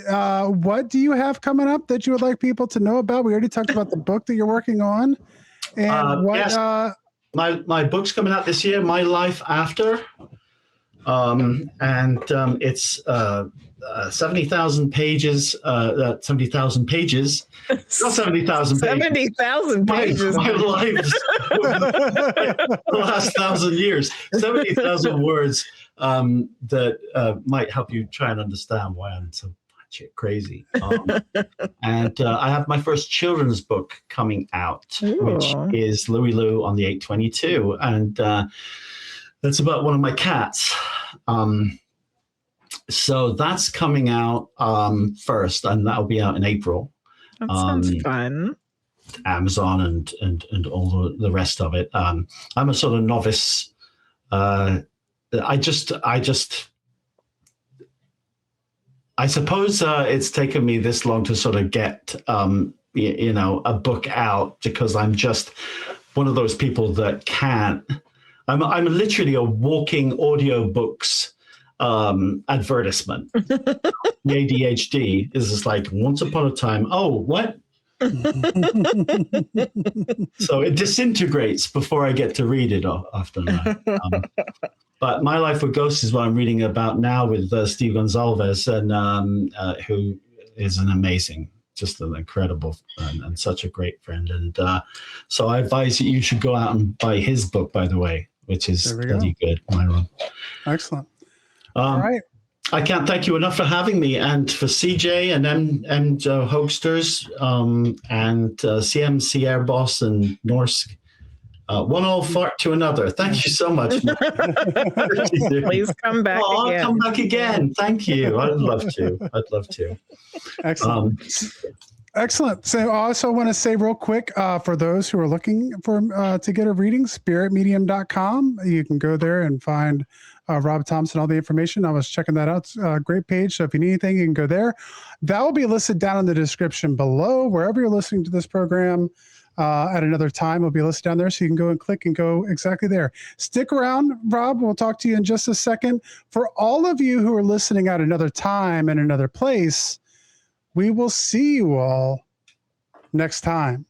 S1: do you have coming up that you would like people to know about? We already talked about the book that you're working on, and what?
S3: Yes. My book's coming out this year, My Life After. It's 70,000 pages. 70,000 pages. Not 70,000 pages.
S2: 70,000 pages.
S3: My life. The last 1,000 years. 70,000 words that might help you try and understand why I'm so crazy. And I have my first children's book coming out, which is Louie Lou on the 822. And that's about one of my cats. So that's coming out first, and that'll be out in April.
S2: That sounds fun.
S3: Amazon and all the rest of it. I'm a sort of novice. I suppose it's taken me this long to sort of get a book out because I'm just one of those people that can't. I'm literally a walking audiobooks advertisement. The ADHD is just like once upon a time. Oh, what? So it disintegrates before I get to read it often. But My Life with Ghosts is what I'm reading about now with Steve Gonzalez, and who is an incredible and such a great friend. And so I advise that you should go out and buy his book, by the way, which is pretty good, Myron.
S1: Excellent. All right.
S3: I can't thank you enough for having me, and for CJ and Hoaxsters and CMC Air Boss and Norse. One old fart to another. Thank you so much.
S2: Please come back again.
S3: I'll come back again. Thank you. I'd love to.
S1: Excellent. Excellent. So I also want to say real quick, for those who are looking for to get a reading, spiritmedium.com. You can go there and find Rob Thompson, all the information. I was checking that out. It's a great page. So if you need anything, you can go there. That will be listed down in the description below. Wherever you're listening to this program at another time, will be listed down there. So you can go and click and go exactly there. Stick around, Rob. We'll talk to you in just a second. For all of you who are listening at another time and another place, we will see you all next time.